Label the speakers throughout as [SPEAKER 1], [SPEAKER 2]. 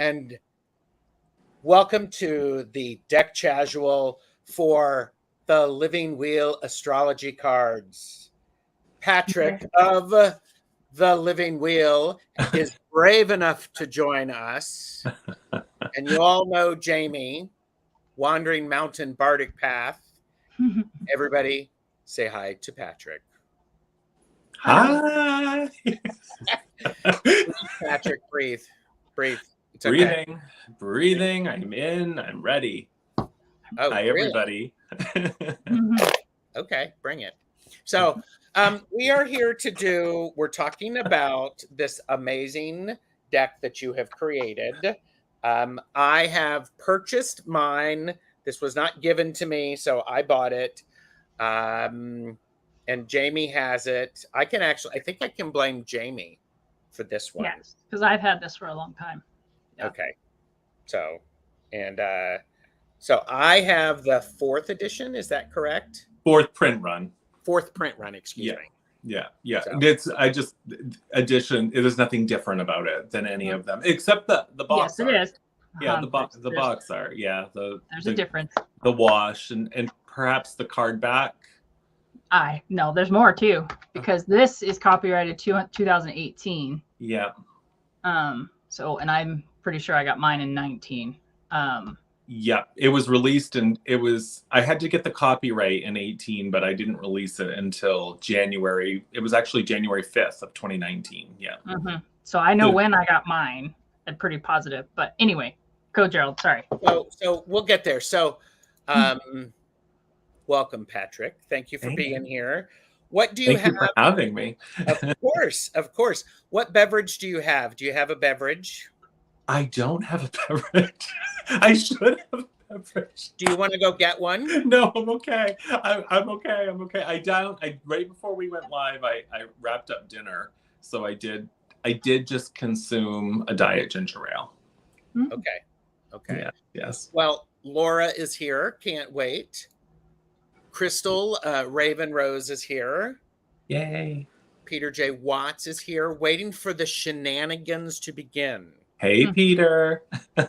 [SPEAKER 1] and welcome to the Deck Casual for the Living Wheel Astrology Cards. Patrick of the Living Wheel is brave enough to join us. And you all know Jaime, Wandering Mountain Bardic Path. Everybody say hi to Patrick.
[SPEAKER 2] Hi.
[SPEAKER 1] Patrick, breathe. It's okay.
[SPEAKER 2] Breathing. I'm in. I'm ready.
[SPEAKER 1] Oh,
[SPEAKER 2] hi,
[SPEAKER 1] really?
[SPEAKER 2] everybody.
[SPEAKER 1] Okay, bring it. So we are here we're talking about this amazing deck that you have created. I have purchased mine. This was not given to me, so I bought it. And Jaime has it. I think I can blame Jaime for this one.
[SPEAKER 3] Yes, because I've had this for a long time.
[SPEAKER 1] Yeah. Okay. So I have the 4th edition. Is that correct?
[SPEAKER 2] 4th print run.
[SPEAKER 1] 4th print run, excuse me.
[SPEAKER 2] Yeah.
[SPEAKER 1] So.
[SPEAKER 2] Edition. There's nothing different about it than any of them, except the box.
[SPEAKER 3] Yes, it is.
[SPEAKER 2] Yeah, the box art. Yeah,
[SPEAKER 3] there's a difference.
[SPEAKER 2] The wash and perhaps the card back.
[SPEAKER 3] No, there's more too, because this is copyrighted 2018.
[SPEAKER 2] Yeah.
[SPEAKER 3] So, and I'm pretty sure I got mine in 19.
[SPEAKER 2] Yeah, it was released and I had to get the copyright in 18, but I didn't release it until January. It was actually January 5th of 2019. Yeah.
[SPEAKER 3] Mm-hmm. So I know when I got mine. I'm pretty positive. But anyway, go Gerald. Sorry.
[SPEAKER 1] So we'll get there. So, welcome, Patrick. Thank you for being here. What do you have?
[SPEAKER 2] Thank you for having me.
[SPEAKER 1] Of course. What beverage do you have? Do you have a beverage?
[SPEAKER 2] I don't have a beverage. I should have a beverage.
[SPEAKER 1] Do you want to go get one?
[SPEAKER 2] No, I'm okay. I'm okay. Right before we went live, I wrapped up dinner. So I did just consume a diet ginger ale.
[SPEAKER 1] Okay.
[SPEAKER 2] Yeah, yes.
[SPEAKER 1] Well, Laura is here. Can't wait. Crystal Raven Rose is here.
[SPEAKER 2] Yay.
[SPEAKER 1] Peter J. Watts is here, waiting for the shenanigans to begin.
[SPEAKER 2] Hey, Peter.
[SPEAKER 1] Beth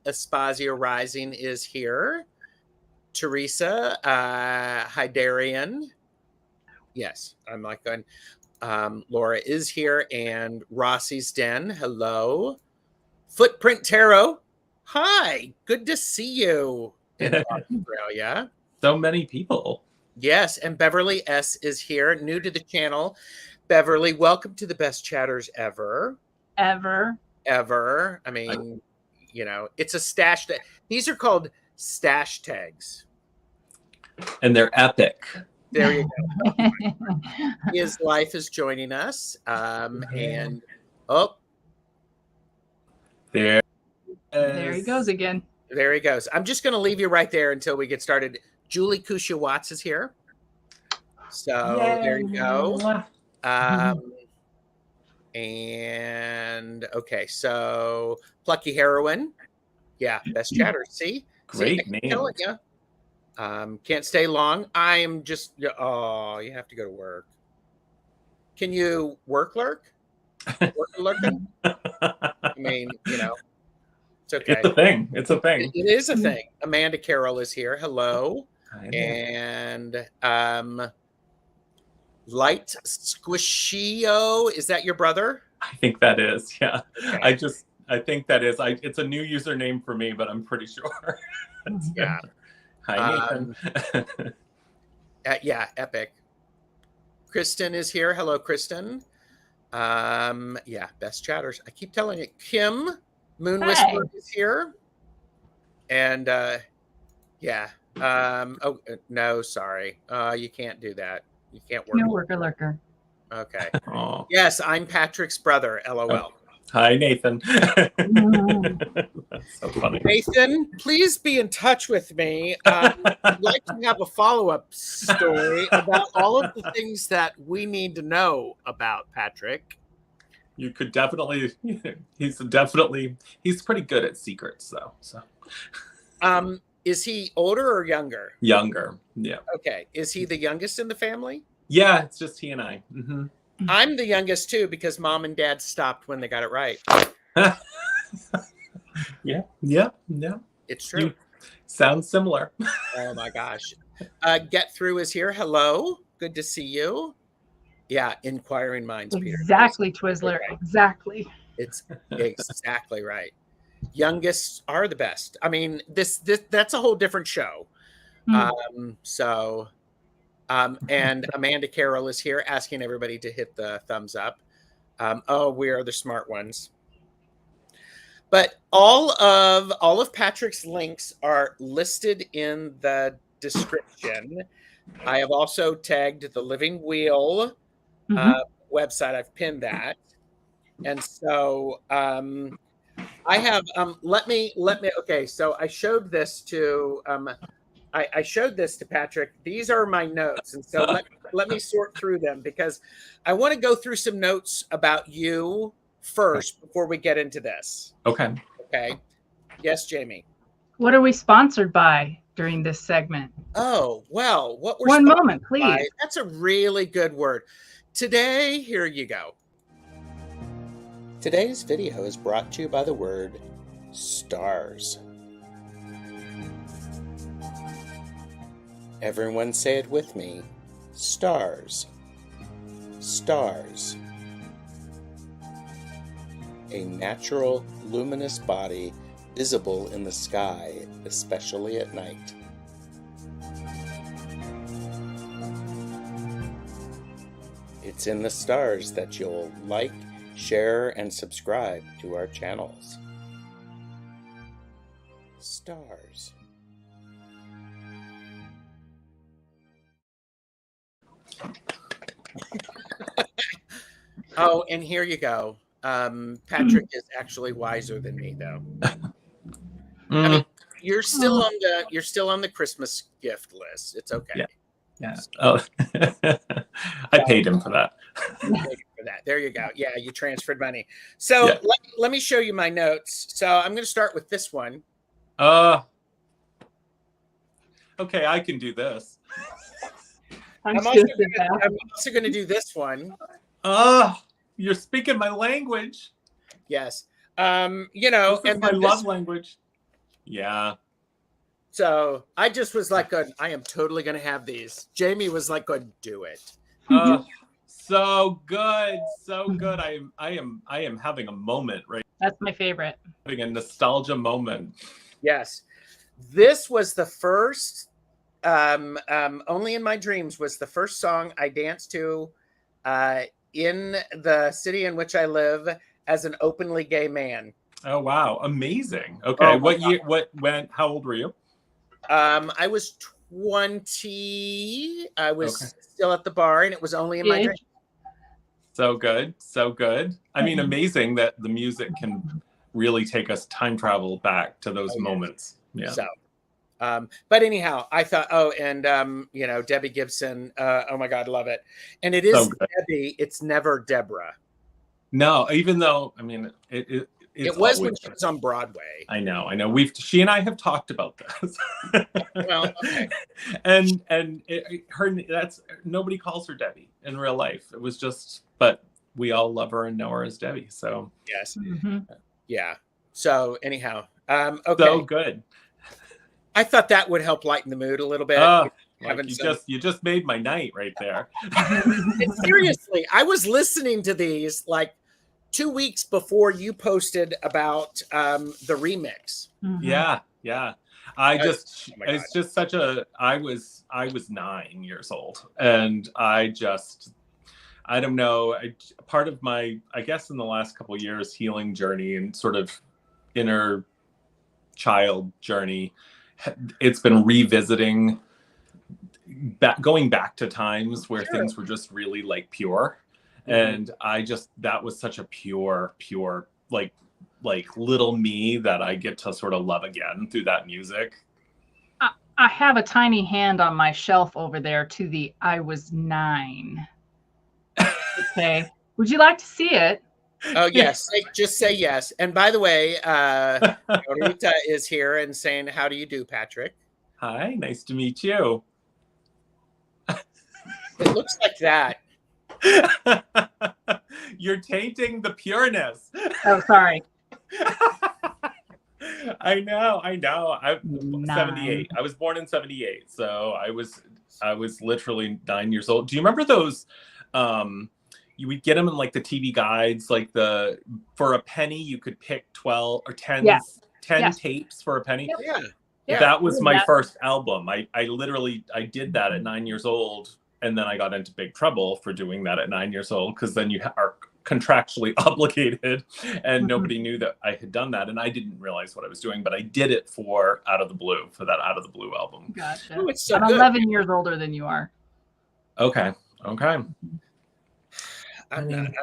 [SPEAKER 1] Aspazio Rising is here. Teresa Hydarian. Yes, I'm like going. Laura is here, and Rossi's Den. Hello. Footprint Tarot. Hi. Good to see you in Australia.
[SPEAKER 2] So many people.
[SPEAKER 1] Yes, and Beverly S. is here, new to the channel. Beverly, welcome to the best chatters ever.
[SPEAKER 3] Ever.
[SPEAKER 1] I mean, it's a stash. These are called stash tags.
[SPEAKER 2] And they're epic.
[SPEAKER 1] There you go. His Life is joining us. And
[SPEAKER 2] there
[SPEAKER 3] he goes again.
[SPEAKER 1] There he goes. I'm just going to leave you right there until we get started. Julie Kusha Watts is here. So there you go. And okay, so Plucky Heroine. Yeah, best chatter. See?
[SPEAKER 2] Great name.
[SPEAKER 1] Telling you. Can't stay long. I'm just you have to go to work. Can you work lurk? Lurking? I mean, it's okay.
[SPEAKER 2] It's a thing.
[SPEAKER 1] It is a thing. Amanda Carroll is here. Hello. And Light Squishio, is that your brother?
[SPEAKER 2] I think that is. Yeah.
[SPEAKER 1] Okay.
[SPEAKER 2] I think that is. It's a new username for me, but I'm pretty sure.
[SPEAKER 1] Yeah.
[SPEAKER 2] Hi, Nathan.
[SPEAKER 1] Yeah, epic. Kristen is here. Hello, Kristen. Yeah, best chatters. I keep telling you. Kim Moon Whisperer is here. And yeah. No, sorry. You can't do that. You can't work.
[SPEAKER 3] No worker lurker.
[SPEAKER 1] Okay. Yes, I'm Patrick's brother. LOL.
[SPEAKER 2] Hi, Nathan. That's so funny.
[SPEAKER 1] Nathan, please be in touch with me. I'd like to have a follow-up story about all of the things that we need to know about Patrick.
[SPEAKER 2] You could definitely. He's pretty good at secrets, though. So.
[SPEAKER 1] Is he older or younger?
[SPEAKER 2] Younger, yeah.
[SPEAKER 1] Okay. Is he the youngest in the family?
[SPEAKER 2] Yeah, it's just he and I. Mm-hmm.
[SPEAKER 1] I'm the youngest too because mom and dad stopped when they got it right.
[SPEAKER 2] Yeah.
[SPEAKER 1] It's true.
[SPEAKER 2] You sound similar.
[SPEAKER 1] Oh my gosh. Get Through is here. Hello. Good to see you. Yeah, inquiring minds, Peter.
[SPEAKER 3] Exactly, Twizzler.
[SPEAKER 1] Right.
[SPEAKER 3] Exactly.
[SPEAKER 1] It's exactly right. Youngest are the best. I mean, that's a whole different show.
[SPEAKER 3] Hmm.
[SPEAKER 1] And Amanda Carroll is here asking everybody to hit the thumbs up. Oh, we are the smart ones. But all of Patrick's links are listed in the description. I have also tagged the Living Wheel website. I've pinned that, and so I have. Let me. Okay, so I showed this to. I showed this to Patrick. These are my notes, and so let me sort through them because I want to go through some notes about you first before we get into this.
[SPEAKER 2] Okay.
[SPEAKER 1] Okay. Yes, Jamie.
[SPEAKER 3] What are we sponsored by during this segment?
[SPEAKER 1] Oh, well, what we're
[SPEAKER 3] One
[SPEAKER 1] sponsored
[SPEAKER 3] moment, please.
[SPEAKER 1] by, that's a really good word. Today, here you go. Today's video is brought to you by the word stars. Everyone say it with me. Stars. Stars. A natural, luminous body visible in the sky, especially at night. It's in the stars that you'll like, share, and subscribe to our channels. Stars. Oh, and here you go. Patrick is actually wiser than me, though. I mean, you're still on the Christmas gift list. It's okay.
[SPEAKER 2] Yeah. Oh, I paid him for that.
[SPEAKER 1] There you go. Yeah, you transferred money. So let me show you my notes. So I'm going to start with this one.
[SPEAKER 2] Okay, I can do this.
[SPEAKER 1] I'm also going to do this one.
[SPEAKER 2] You're speaking my language.
[SPEAKER 1] Yes. You know,
[SPEAKER 2] this is my love language. Yeah.
[SPEAKER 1] So I just was like, I am totally going to have these. Jamie was like, go do it.
[SPEAKER 2] So good. So good. I am having a moment, right?
[SPEAKER 3] That's my favorite.
[SPEAKER 2] Having a nostalgia moment.
[SPEAKER 1] Yes. This was the first, Only in My Dreams was the first song I danced to in the city in which I live as an openly gay man.
[SPEAKER 2] Oh, wow. Amazing. Okay. How old were you?
[SPEAKER 1] I was 20. I was still at the bar and it was Only in My Dreams.
[SPEAKER 2] So good. So good. I mean, amazing that the music can really take us time travel back to those moments. Yeah.
[SPEAKER 1] So, but anyhow, I thought, you know, Debbie Gibson, oh my God, love it. And it is so Debbie, it's never Deborah.
[SPEAKER 2] No, even though, I mean, it
[SPEAKER 1] was when she was on Broadway.
[SPEAKER 2] I know. She and I have talked about this.
[SPEAKER 1] Well, okay.
[SPEAKER 2] And nobody calls her Debbie in real life. It was just, but we all love her and know her as Debbie. So
[SPEAKER 1] yes. Yeah. So anyhow, okay.
[SPEAKER 2] So good.
[SPEAKER 1] I thought that would help lighten the mood a little bit.
[SPEAKER 2] You just made my night right there.
[SPEAKER 1] And seriously, I was listening to these like 2 weeks before you posted about the remix.
[SPEAKER 2] Yeah. I was 9 years old and I don't know. Part of my, I guess in the last couple of years, healing journey and sort of inner child journey, it's been revisiting going back to times where things were just really like pure. And that was such a pure, like little me that I get to sort of love again through that music.
[SPEAKER 3] I have a tiny hand on my shelf over there to the I was 9. Okay. Would you like to see it?
[SPEAKER 1] Oh, yes. Just say yes. And by the way, Rita is here and saying, how do you do, Patrick?
[SPEAKER 2] Hi, nice to meet you.
[SPEAKER 1] It looks like that.
[SPEAKER 2] You're tainting the pureness.
[SPEAKER 3] Oh, sorry.
[SPEAKER 2] I know. I'm 78.
[SPEAKER 3] 9.
[SPEAKER 2] I was born in 78, so I was literally 9 years old. Do you remember those? You would get them in like the TV guides, like for a penny you could pick 12 or 10
[SPEAKER 3] Yes.
[SPEAKER 2] 10
[SPEAKER 3] Yes.
[SPEAKER 2] tapes for a penny.
[SPEAKER 3] Yep.
[SPEAKER 1] Yeah.
[SPEAKER 2] That was my
[SPEAKER 3] That.
[SPEAKER 2] first album. I literally did that at 9 years old, and then I got into big trouble for doing that at 9 years old, because then you are contractually obligated, and nobody knew that I had done that, and I didn't realize what I was doing, but I did it for Out of the Blue, for that Out of the Blue album.
[SPEAKER 3] Gotcha.
[SPEAKER 1] Oh, it's so
[SPEAKER 3] I'm
[SPEAKER 1] good.
[SPEAKER 3] 11 years older than you are.
[SPEAKER 2] Okay.
[SPEAKER 1] I'm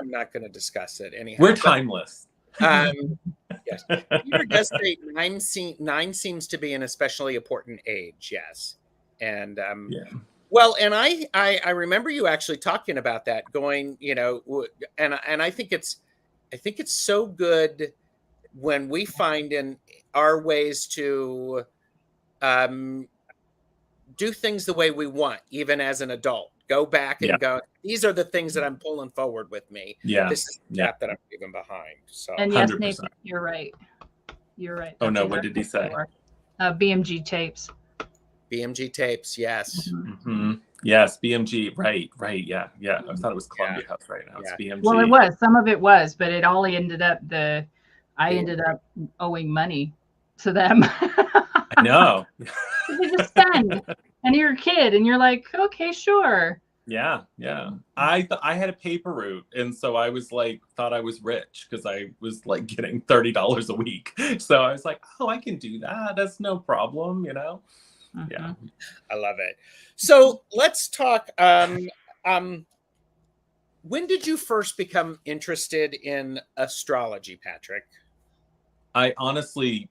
[SPEAKER 1] not going to discuss it anyhow.
[SPEAKER 2] We're timeless.
[SPEAKER 1] Yes. Peter does say 9 seems to be an especially important age. Yes. And
[SPEAKER 2] Yeah.
[SPEAKER 1] well, and I remember you actually talking about that, going, and I think it's so good when we find in our ways to do things the way we want, even as an adult. Go back and go, these are the things that I'm pulling forward with me.
[SPEAKER 2] Yeah.
[SPEAKER 1] This is the path that I'm leaving behind. So,
[SPEAKER 3] and yes,
[SPEAKER 2] 100%.
[SPEAKER 3] Nathan, you're right.
[SPEAKER 2] Oh no, what did he say?
[SPEAKER 3] BMG tapes.
[SPEAKER 1] BMG tapes, yes.
[SPEAKER 2] Mm-hmm. Yes, BMG, right, yeah. I thought it was Columbia House right now. It's BMG.
[SPEAKER 3] Well, it was. Some of it was, but it all ended up I ended up owing money to them.
[SPEAKER 2] I know.
[SPEAKER 3] They just send, and you're a kid, and you're like, okay, sure.
[SPEAKER 2] Yeah. I had a paper route, and so I was like, thought I was rich because I was like getting $30 a week. So I was like, oh, I can do that. That's no problem,
[SPEAKER 3] Mm-hmm.
[SPEAKER 2] Yeah.
[SPEAKER 1] I love it. So let's talk. When did you first become interested in astrology, Patrick?
[SPEAKER 2] I honestly,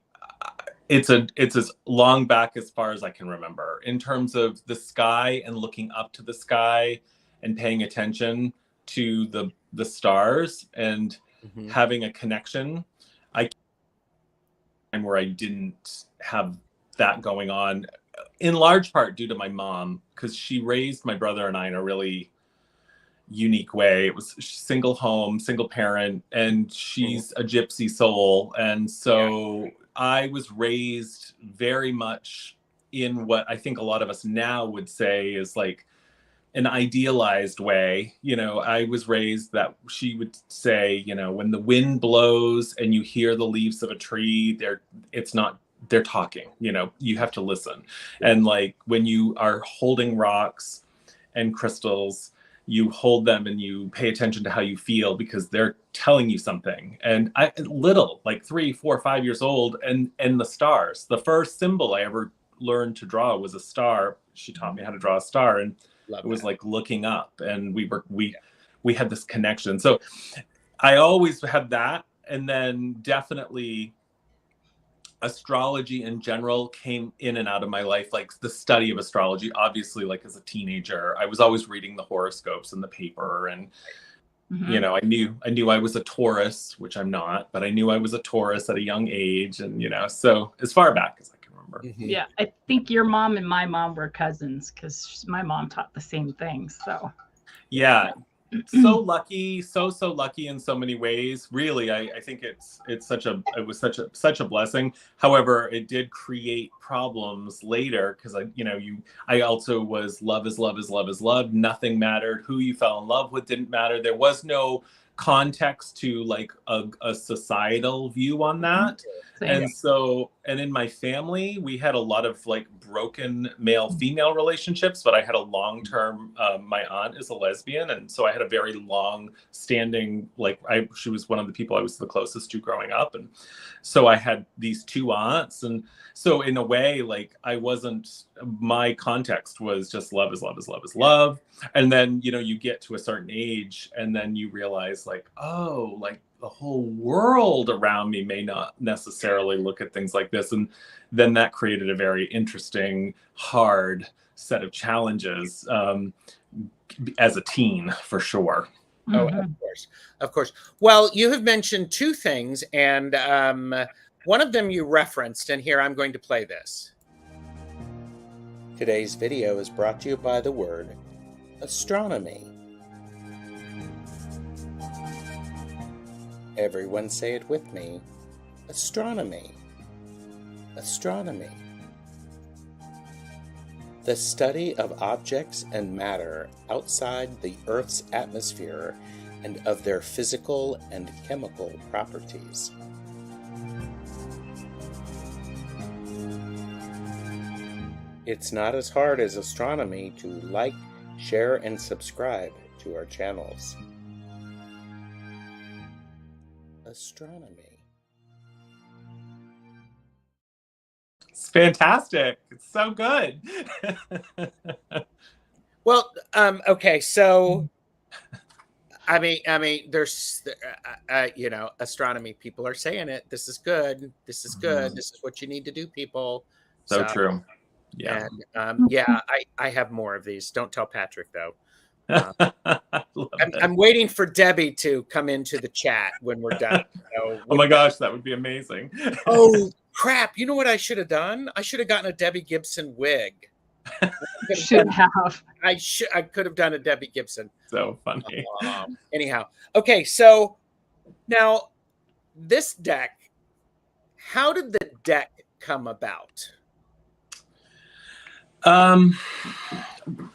[SPEAKER 2] it's as long back as far as I can remember, in terms of the sky and looking up to the sky and paying attention to the stars and having a connection. Where I didn't have that going on, in large part due to my mom, because she raised my brother and I in a really unique way. It was single home, single parent, and she's a gypsy soul. And so I was raised very much in what I think a lot of us now would say is like an idealized way. I was raised that she would say, when the wind blows and you hear the leaves of a tree, they're talking, you have to listen. And like when you are holding rocks and crystals, you hold them and you pay attention to how you feel because they're telling you something. And like 3, 4, 5 years old, and the stars, the first symbol I ever learned to draw was a star. She taught me how to draw a star, and it was like looking up, and we had this connection. So I always had that. And then definitely astrology in general came in and out of my life, like the study of astrology. Obviously, like as a teenager, I was always reading the horoscopes in the paper, and I knew I was a Taurus, which I'm not, but I knew I was a Taurus at a young age, and so as far back as I can remember.
[SPEAKER 3] Yeah, I think your mom and my mom were cousins, because my mom taught the same thing. So
[SPEAKER 2] yeah. So lucky, so lucky in so many ways. Really, I think it was such a blessing. However, it did create problems later, because I also was love is love is love is love. Nothing mattered. Who you fell in love with didn't matter. There was no context to like a societal view on that. And so, and in my family, we had a lot of like broken male-female relationships, but I had a long-term, my aunt is a lesbian. And so I had a very long-standing, she was one of the people I was the closest to growing up. And so I had these 2 aunts. And so in a way, like my context was just love is love is love is love. And then, you get to a certain age and then you realize like, oh, like the whole world around me may not necessarily look at things like this. And then that created a very interesting, hard set of challenges as a teen, for sure.
[SPEAKER 1] Oh, of course. Well, you have mentioned 2 things, and one of them you referenced, and here I'm going to play this. Today's video is brought to you by the word astronomy. Everyone say it with me. Astronomy. Astronomy. The study of objects and matter outside the Earth's atmosphere and of their physical and chemical properties. It's not as hard as astronomy to like, share, and subscribe to our channels. Astronomy.
[SPEAKER 2] It's fantastic. It's so good.
[SPEAKER 1] Well, okay, so I mean, there's, astronomy people are saying it. This is good. This is good. This is what you need to do, people.
[SPEAKER 2] So true. Yeah.
[SPEAKER 1] And I have more of these. Don't tell Patrick though.
[SPEAKER 2] Love
[SPEAKER 1] I'm waiting for Debbie to come into the chat when we're done. So
[SPEAKER 2] oh my gosh, that would be amazing.
[SPEAKER 1] Oh crap! You know what I should have done? I should have gotten a Debbie Gibson wig. I could have done a Debbie Gibson.
[SPEAKER 2] So funny.
[SPEAKER 1] Anyhow, okay. So now this deck. How did the deck come about?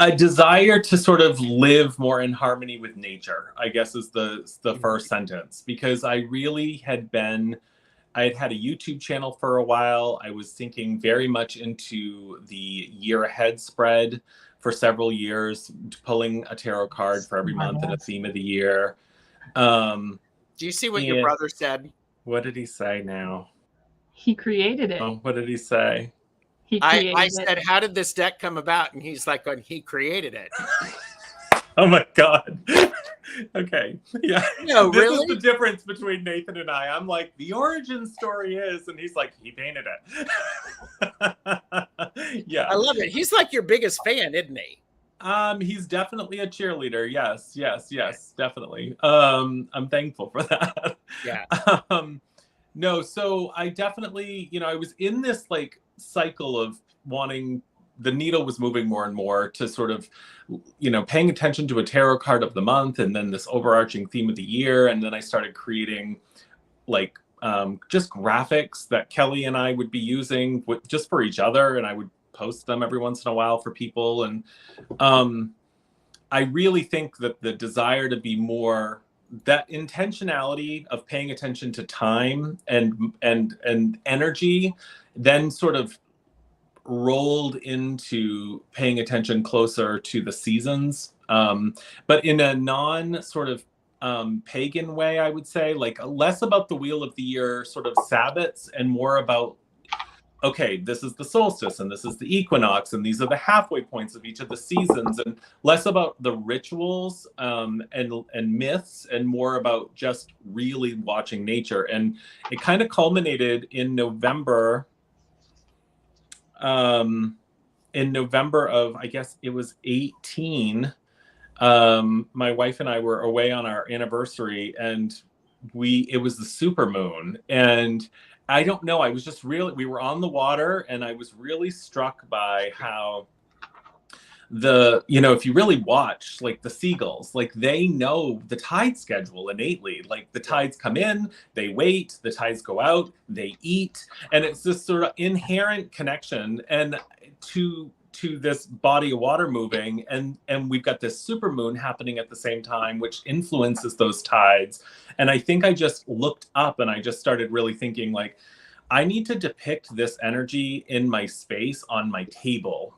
[SPEAKER 2] A desire to sort of live more in harmony with nature, I guess, is the first sentence, because I really had had a YouTube channel for a while. I was thinking very much into the year ahead spread for several years, pulling a tarot card for every month and a theme of the year.
[SPEAKER 1] Do you see what your brother said?
[SPEAKER 2] What did he say now?
[SPEAKER 3] He created it.
[SPEAKER 2] Oh, what did he say?
[SPEAKER 1] I said, how did this deck come about? And he's like, he created it.
[SPEAKER 2] Oh my God. Okay. Yeah.
[SPEAKER 1] No,
[SPEAKER 2] this
[SPEAKER 1] really?
[SPEAKER 2] is the difference between Nathan and I. I'm like, the origin story is, and he's like, he painted it. Yeah.
[SPEAKER 1] I love it. He's like your biggest fan, isn't he?
[SPEAKER 2] He's definitely a cheerleader. Yes, definitely. I'm thankful for that.
[SPEAKER 1] Yeah.
[SPEAKER 2] No, so I definitely, I was in this like cycle of wanting, the needle was moving more and more to sort of, paying attention to a tarot card of the month and then this overarching theme of the year. And then I started creating like just graphics that Kelly and I would be using just for each other. And I would post them every once in a while for people. And I really think that the desire to be more, that intentionality of paying attention to time and energy then sort of rolled into paying attention closer to the seasons, but in a non sort of pagan way, I would say, like less about the wheel of the year sort of Sabbats and more about, okay, this is the solstice and this is the equinox and these are the halfway points of each of the seasons, and less about the rituals and myths and more about just really watching nature. And it kind of culminated in November. In November of, I guess it was 18, my wife and I were away on our anniversary, and it was the super moon. And I don't know, I was just we were on the water, and I was really struck by how if you really watch, like the seagulls, like they know the tide schedule innately. Like the tides come in, they wait, the tides go out, they eat. And it's this sort of inherent connection and to this body of water moving. And we've got this super moon happening at the same time, which influences those tides. And I think I just looked up and I just started really thinking like, I need to depict this energy in my space on my table.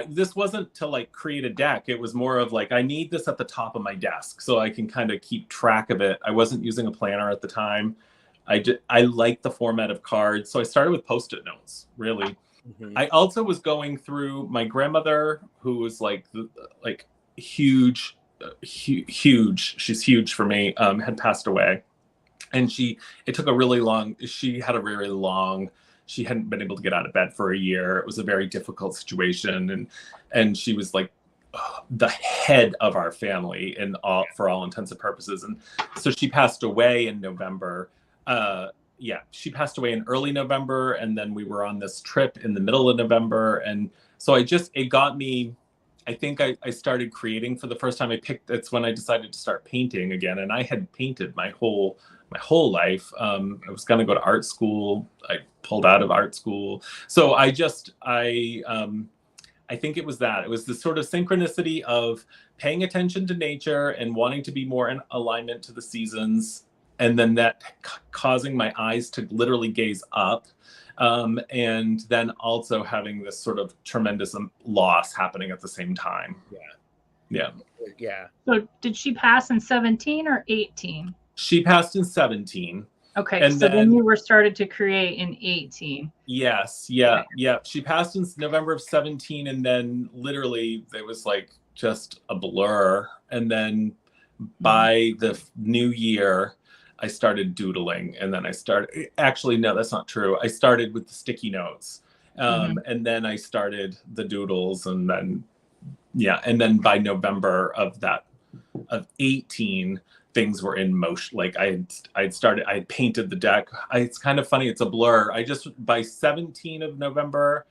[SPEAKER 2] This wasn't to like create a deck. It was more of like, I need this at the top of my desk so I can kind of keep track of it. I wasn't using a planner at the time. I like the format of cards. So I started with Post-it notes, really. Mm-hmm. I also was going through my grandmother, who was like huge. She's huge for me, had passed away. And she hadn't been able to get out of bed for a year. It was a very difficult situation. And she was like the head of our family for all intents and purposes. And so she passed away in November. She passed away in early November. And then we were on this trip in the middle of November. And so it got me, I think I started creating for the first time. That's when I decided to start painting again. And I had painted my whole life. I was going to go to art school. I pulled out of art school. So I think it was that. It was the sort of synchronicity of paying attention to nature and wanting to be more in alignment to the seasons. And then that causing my eyes to literally gaze up. And then also having this sort of tremendous loss happening at the same time. Yeah.
[SPEAKER 3] So did she pass in 17 or 18?
[SPEAKER 2] She passed in 17.
[SPEAKER 3] Okay,
[SPEAKER 2] and
[SPEAKER 3] so then you were started to create in 18.
[SPEAKER 2] Yes, yeah. She passed in November of 17, and then literally it was like just a blur. And then by the new year, I started doodling, and then actually, no, that's not true. I started with the sticky notes, and then I started the doodles, and then, and then by November of 18, things were in motion. Like I had painted the deck. It's kind of funny. It's a blur. By 17 of November,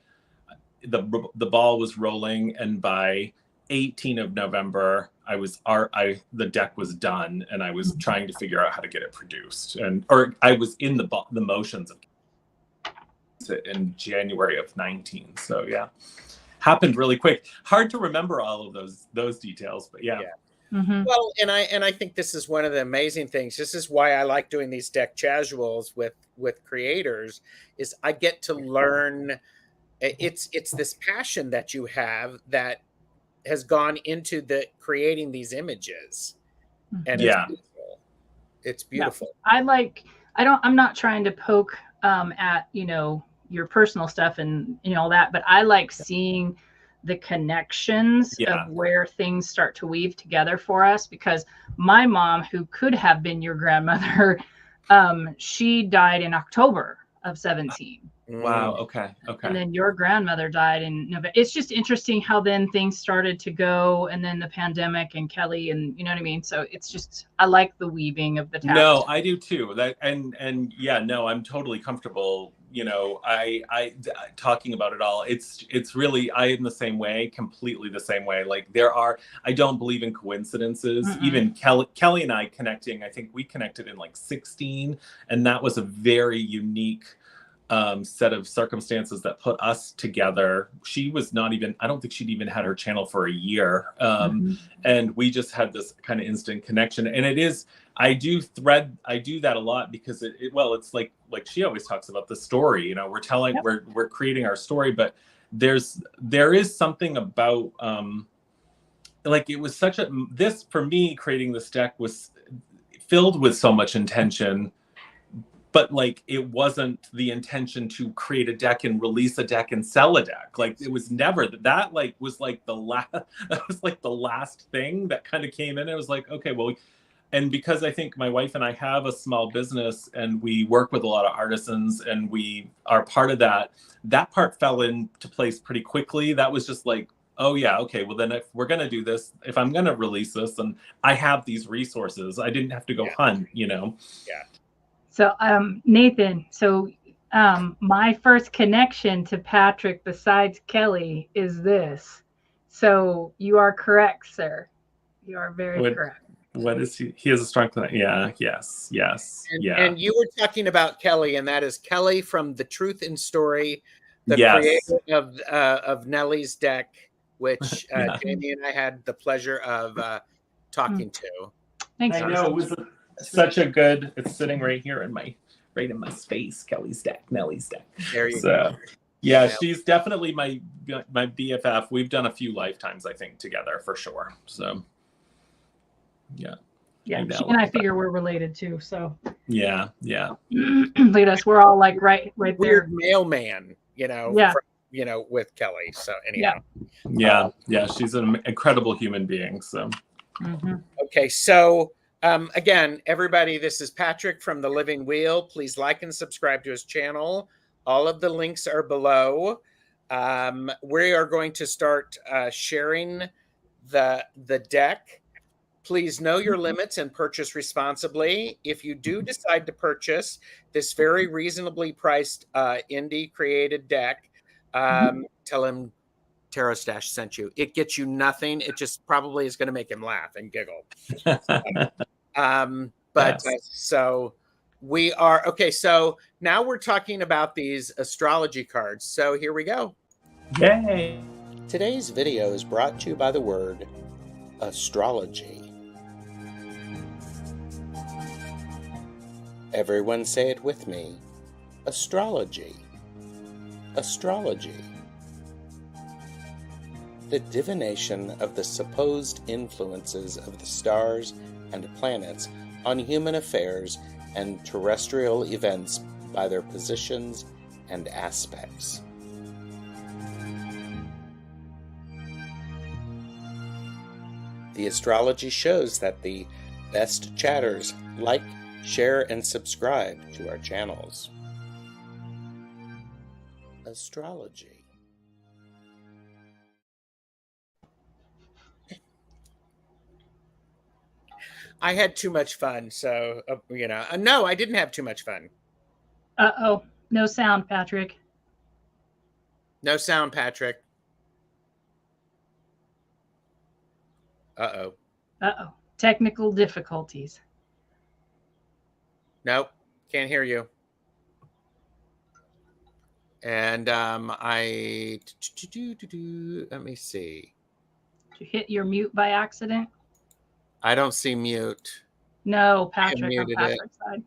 [SPEAKER 2] the ball was rolling, and by 18 of November, the deck was done, and I was trying to figure out how to get it produced, or I was in the motions of in January of 19. So happened really quick. Hard to remember all of those details, but
[SPEAKER 1] Well, and I think this is one of the amazing things. This is why I like doing these deck casuals with creators, is I get to learn. It's this passion that you have that has gone into creating these images, and it's beautiful.
[SPEAKER 3] I'm not trying to poke at your personal stuff and all that, but I like seeing the connections of where things start to weave together for us, because my mom, who could have been your grandmother, she died in October of 17.
[SPEAKER 2] Wow. Okay.
[SPEAKER 3] And then your grandmother died in November. It's just interesting how then things started to go, and then the pandemic and Kelly, and you know what I mean? So it's just, I like the weaving of the tapestry.
[SPEAKER 2] No, I do too. I'm totally comfortable. I talking about it all. It's really, I am the same way, completely the same way. Like I don't believe in coincidences. Even Kelly and I connecting, I think we connected in like 16, and that was a very unique set of circumstances that put us together. She was I don't think she'd even had her channel for a year. And we just had this kind of instant connection. And I do that a lot, because it's like she always talks about the story, we're creating our story, but there is something about, it was for me, creating this deck was filled with so much intention. But it wasn't the intention to create a deck and release a deck and sell a deck. It was never that. Was the last thing that kind of came in. It was like, okay, well, and because I think my wife and I have a small business, and we work with a lot of artisans, and we are part of that part fell into place pretty quickly. That was just like, oh yeah, okay, well then if we're going to do this, if I'm going to release this, and I have these resources, I didn't have to go hunt, Yeah.
[SPEAKER 3] So, Nathan, my first connection to Patrick besides Kelly is this. So you are correct, sir. You are very correct.
[SPEAKER 2] What is he? He has a strong connection. Yeah. Yes.
[SPEAKER 1] And you were talking about Kelly, and that is Kelly from The Truth in Story, the creator of Nellie's deck, which Jamie and I had the pleasure of talking to.
[SPEAKER 3] Thanks.
[SPEAKER 2] I know, it was such a good. It's sitting right here in my space. Kelly's deck, Nellie's deck.
[SPEAKER 1] There you go.
[SPEAKER 2] Yeah, she's definitely my BFF. We've done a few lifetimes, I think, together for sure. So, yeah.
[SPEAKER 3] Yeah, she and I figure we're related too. So.
[SPEAKER 2] Yeah.
[SPEAKER 3] Look at us. We're all like right there.
[SPEAKER 1] Weird mailman, with Kelly. So anyhow.
[SPEAKER 2] Yeah. She's an incredible human being. So.
[SPEAKER 1] Okay, so. Again, everybody, this is Patrick from the Living Wheel. Please like and subscribe to his channel. All of the links are below. We are going to start sharing the deck. Please know your limits and purchase responsibly. If you do decide to purchase this very reasonably priced indie created deck, tell him Tarot Stash sent you. It gets you nothing. It just probably is going to make him laugh and giggle. So we are okay. So now we're talking about these astrology cards. So here we go.
[SPEAKER 2] Yay!
[SPEAKER 1] Today's video is brought to you by the word astrology. Everyone say it with me. Astrology. Astrology. The divination of the supposed influences of the stars and planets on human affairs and terrestrial events by their positions and aspects. The astrology shows that the best chatters like, share, and subscribe to our channels. Astrology. I had too much fun, so, no, I didn't have too much fun.
[SPEAKER 3] Uh-oh. No sound, Patrick.
[SPEAKER 1] No sound, Patrick. Uh-oh.
[SPEAKER 3] Uh-oh. Technical difficulties.
[SPEAKER 1] Nope. Can't hear you. And let me see.
[SPEAKER 3] Did you hit your mute by accident?
[SPEAKER 1] I don't see mute.
[SPEAKER 3] No, Patrick, on Patrick's side.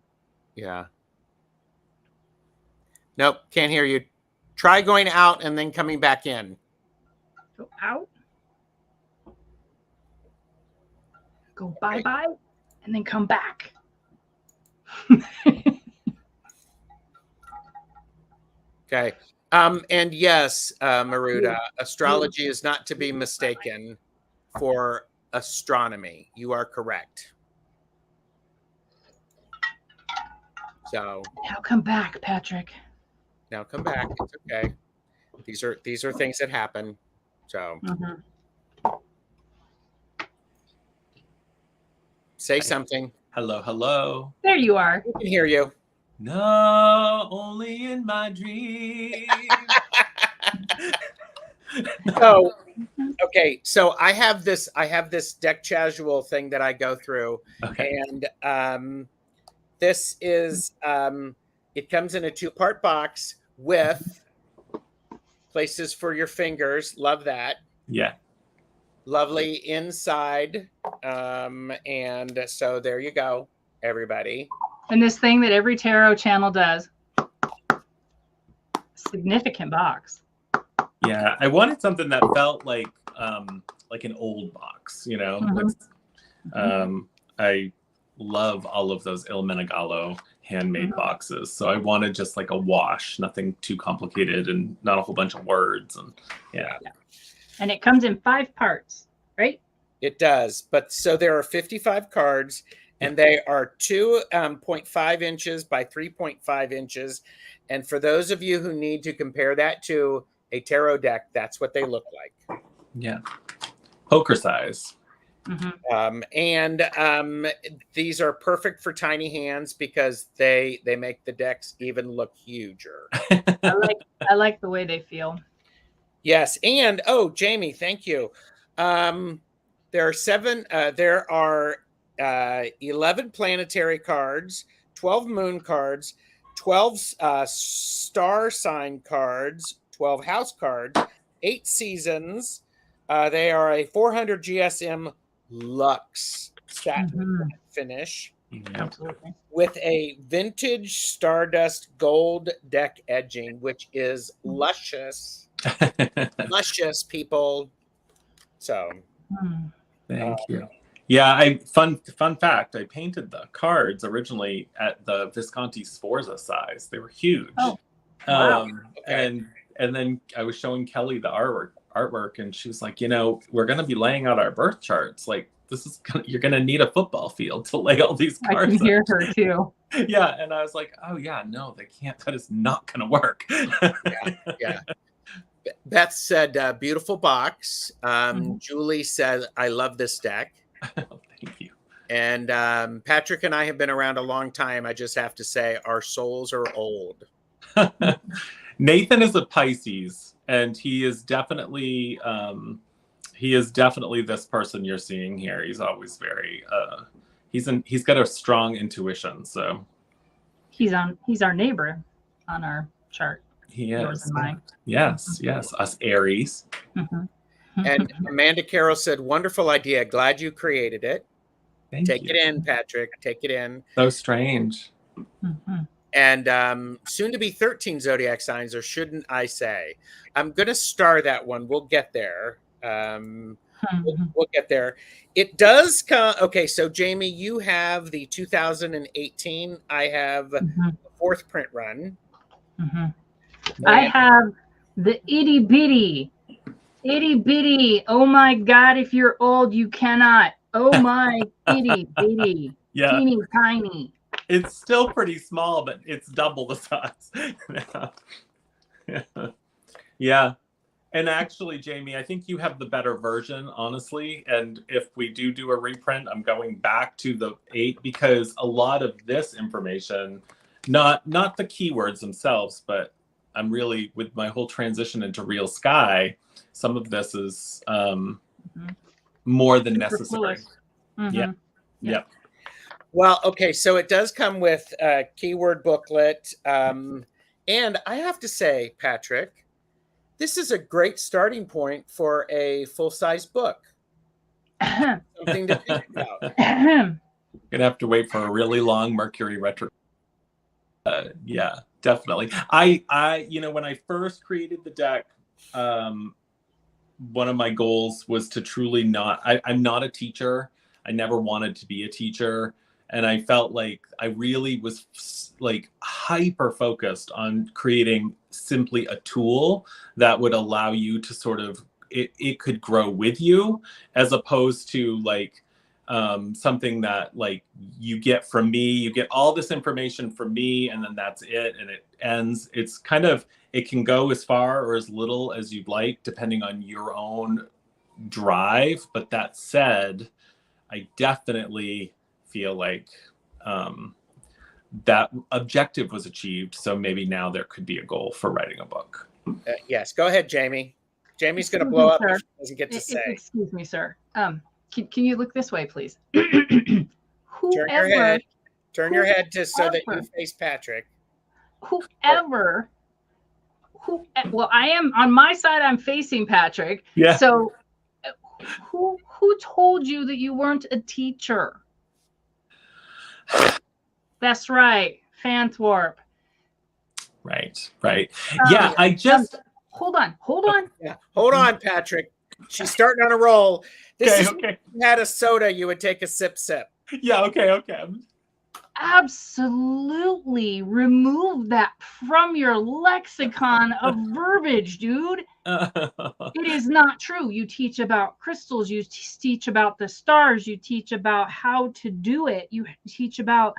[SPEAKER 1] Yeah. Nope, can't hear you. Try going out and then coming back in.
[SPEAKER 3] Go out. Go bye-bye, and then come back.
[SPEAKER 1] Okay. And yes, Maruda, astrology is not to be mistaken for astronomy. You are correct. So
[SPEAKER 3] now come back, Patrick.
[SPEAKER 1] Now come back. It's okay. These are things that happen. So say something.
[SPEAKER 2] Hello, hello.
[SPEAKER 3] There you are.
[SPEAKER 1] We can hear you.
[SPEAKER 2] No, only in my dreams.
[SPEAKER 1] So, okay, so I have this deck casual thing that I go through, and this is it comes in a 2-part box with places for your fingers. Love that.
[SPEAKER 2] Yeah.
[SPEAKER 1] Lovely inside, and so there you go, everybody.
[SPEAKER 3] And this thing that every tarot channel does. Significant box.
[SPEAKER 2] Yeah, I wanted something that felt like an old box, you know. I love all of those Il Menegalo handmade boxes, so I wanted just like a wash, nothing too complicated, and not a whole bunch of words. And yeah.
[SPEAKER 3] And it comes in 5 parts, right?
[SPEAKER 1] It does, but so there are 55 cards. And they are 2.5 inches by 3.5 inches. And for those of you who need to compare that to a tarot deck, that's what they look like.
[SPEAKER 2] Yeah. Poker size.
[SPEAKER 1] These are perfect for tiny hands because they make the decks even look huger.
[SPEAKER 3] I like the way they feel.
[SPEAKER 1] Yes. And, Jaime, thank you. There are 11 planetary cards, 12 moon cards, 12 star sign cards, 12 house cards, 8 seasons. They are a 400 GSM luxe satin finish.
[SPEAKER 3] Absolutely.
[SPEAKER 1] With a vintage stardust gold deck edging, which is luscious. Luscious, people. So
[SPEAKER 2] thank you. Yeah, fun fact, I painted the cards originally at the Visconti Sforza size. They were huge.
[SPEAKER 3] Oh, wow.
[SPEAKER 2] And then I was showing Kelly the artwork, and she was like, we're going to be laying out our birth charts. Like, you're going to need a football field to lay all these cards.
[SPEAKER 3] I can hear her too.
[SPEAKER 2] Yeah, and I was like, oh yeah, no, they can't. That is not going to work.
[SPEAKER 1] Yeah. Beth said, beautiful box. Julie said, I love this deck.
[SPEAKER 2] Oh, thank you.
[SPEAKER 1] And Patrick and I have been around a long time. I just have to say our souls are old.
[SPEAKER 2] Nathan is a Pisces, And he is definitely this person you're seeing here. He's always very he's got a strong intuition. So
[SPEAKER 3] he's our neighbor on our chart.
[SPEAKER 2] he
[SPEAKER 3] Yours
[SPEAKER 2] is.
[SPEAKER 3] and mine.
[SPEAKER 2] Yes, yes, us Aries.
[SPEAKER 1] And Amanda Carroll said, "Wonderful idea. Glad you created it. Take it in, Patrick. Take it in."
[SPEAKER 2] So strange.
[SPEAKER 1] And soon to be 13 zodiac signs, or shouldn't I say? I'm going to star that one. We'll get there. We'll get there. It does come. Okay, so Jaime, you have the 2018. I have the fourth print run.
[SPEAKER 3] I have the itty bitty. Oh my God, if you're old, you cannot. Oh my itty bitty.
[SPEAKER 2] Yeah.
[SPEAKER 3] Teeny tiny.
[SPEAKER 2] It's still pretty small, but it's double the size. Yeah. And actually, Jaime, I think you have the better version, honestly. And if we do a reprint, I'm going back to the 8 because a lot of this information, not the keywords themselves, but I'm really, with my whole transition into Real Sky, some of this is more than necessary. Yeah. Yep.
[SPEAKER 1] Well, okay, so it does come with a keyword booklet. And I have to say, Patrick, this is a great starting point for a full-size book. Something to think about.
[SPEAKER 2] Gonna have to wait for a really long Mercury retro. Yeah, definitely. I when I first created the deck, one of my goals was to truly not. I'm not a teacher. I never wanted to be a teacher. And I felt like I really was like hyper focused on creating simply a tool that would allow you to sort of, it could grow with you, as opposed to like something that like you get from me, you get all this information from me and then that's it and it ends. It's kind of, it can go as far or as little as you'd like, depending on your own drive. But that said, I definitely feel like that objective was achieved. So maybe now there could be a goal for writing a book.
[SPEAKER 1] Yes, go ahead, Jaime. Jaime's going to blow up if she doesn't get to say.
[SPEAKER 3] Excuse me, sir. Can you look this way, please?
[SPEAKER 1] Turn your head to so that you face Patrick.
[SPEAKER 3] Well, I am on my side. I'm facing Patrick.
[SPEAKER 2] Yeah.
[SPEAKER 3] So, who told you that you weren't a teacher? That's right, Fantwarp.
[SPEAKER 2] Right. Yeah, I just
[SPEAKER 3] hold on.
[SPEAKER 1] Yeah, hold on, Patrick. She's starting on a roll. This
[SPEAKER 2] okay.
[SPEAKER 1] If you had a soda, you would take a sip.
[SPEAKER 2] Yeah, okay.
[SPEAKER 3] Absolutely remove that from your lexicon of verbiage, dude. It is not true. You teach about crystals, you teach about the stars, you teach about how to do it, you teach about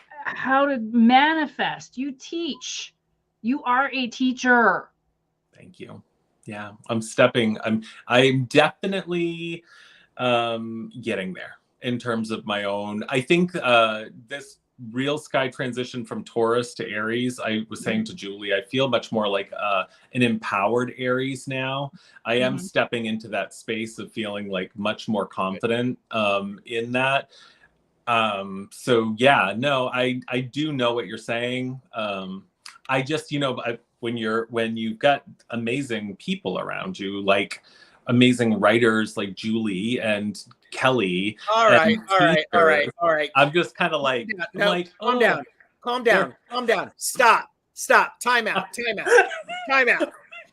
[SPEAKER 3] how to manifest. You are a teacher. Thank
[SPEAKER 2] you. Yeah, I'm definitely getting there in terms of my own. I think this Real Sky transition from Taurus to Aries, I was saying to Julie, I feel much more like an empowered Aries now. I am stepping into that space of feeling like much more confident in that. So yeah, no, I do know what you're saying. I just, when you've got amazing people around you, like amazing writers like Julie and Kelly.
[SPEAKER 1] All right.
[SPEAKER 2] I'm just kind of like,
[SPEAKER 1] calm down. Stop. Time out.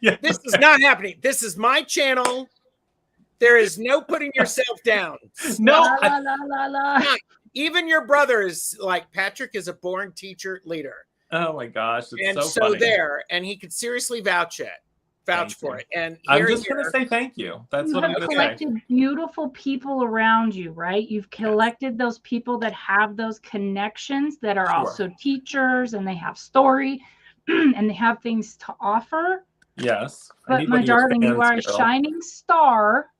[SPEAKER 1] Yeah. This is not happening. This is my channel. There is no putting yourself down.
[SPEAKER 2] No.
[SPEAKER 1] Even your brother is like, Patrick is a born teacher leader.
[SPEAKER 2] Oh my gosh.
[SPEAKER 1] It's so funny. And he could seriously vouch for it. And
[SPEAKER 2] I'm just going to say thank you. That's what I'm going to say.
[SPEAKER 3] You've collected beautiful people around you, right? You've collected those people that have those connections that are also teachers, and they have story and they have things to offer.
[SPEAKER 2] Yes.
[SPEAKER 3] But my darling, you are a shining star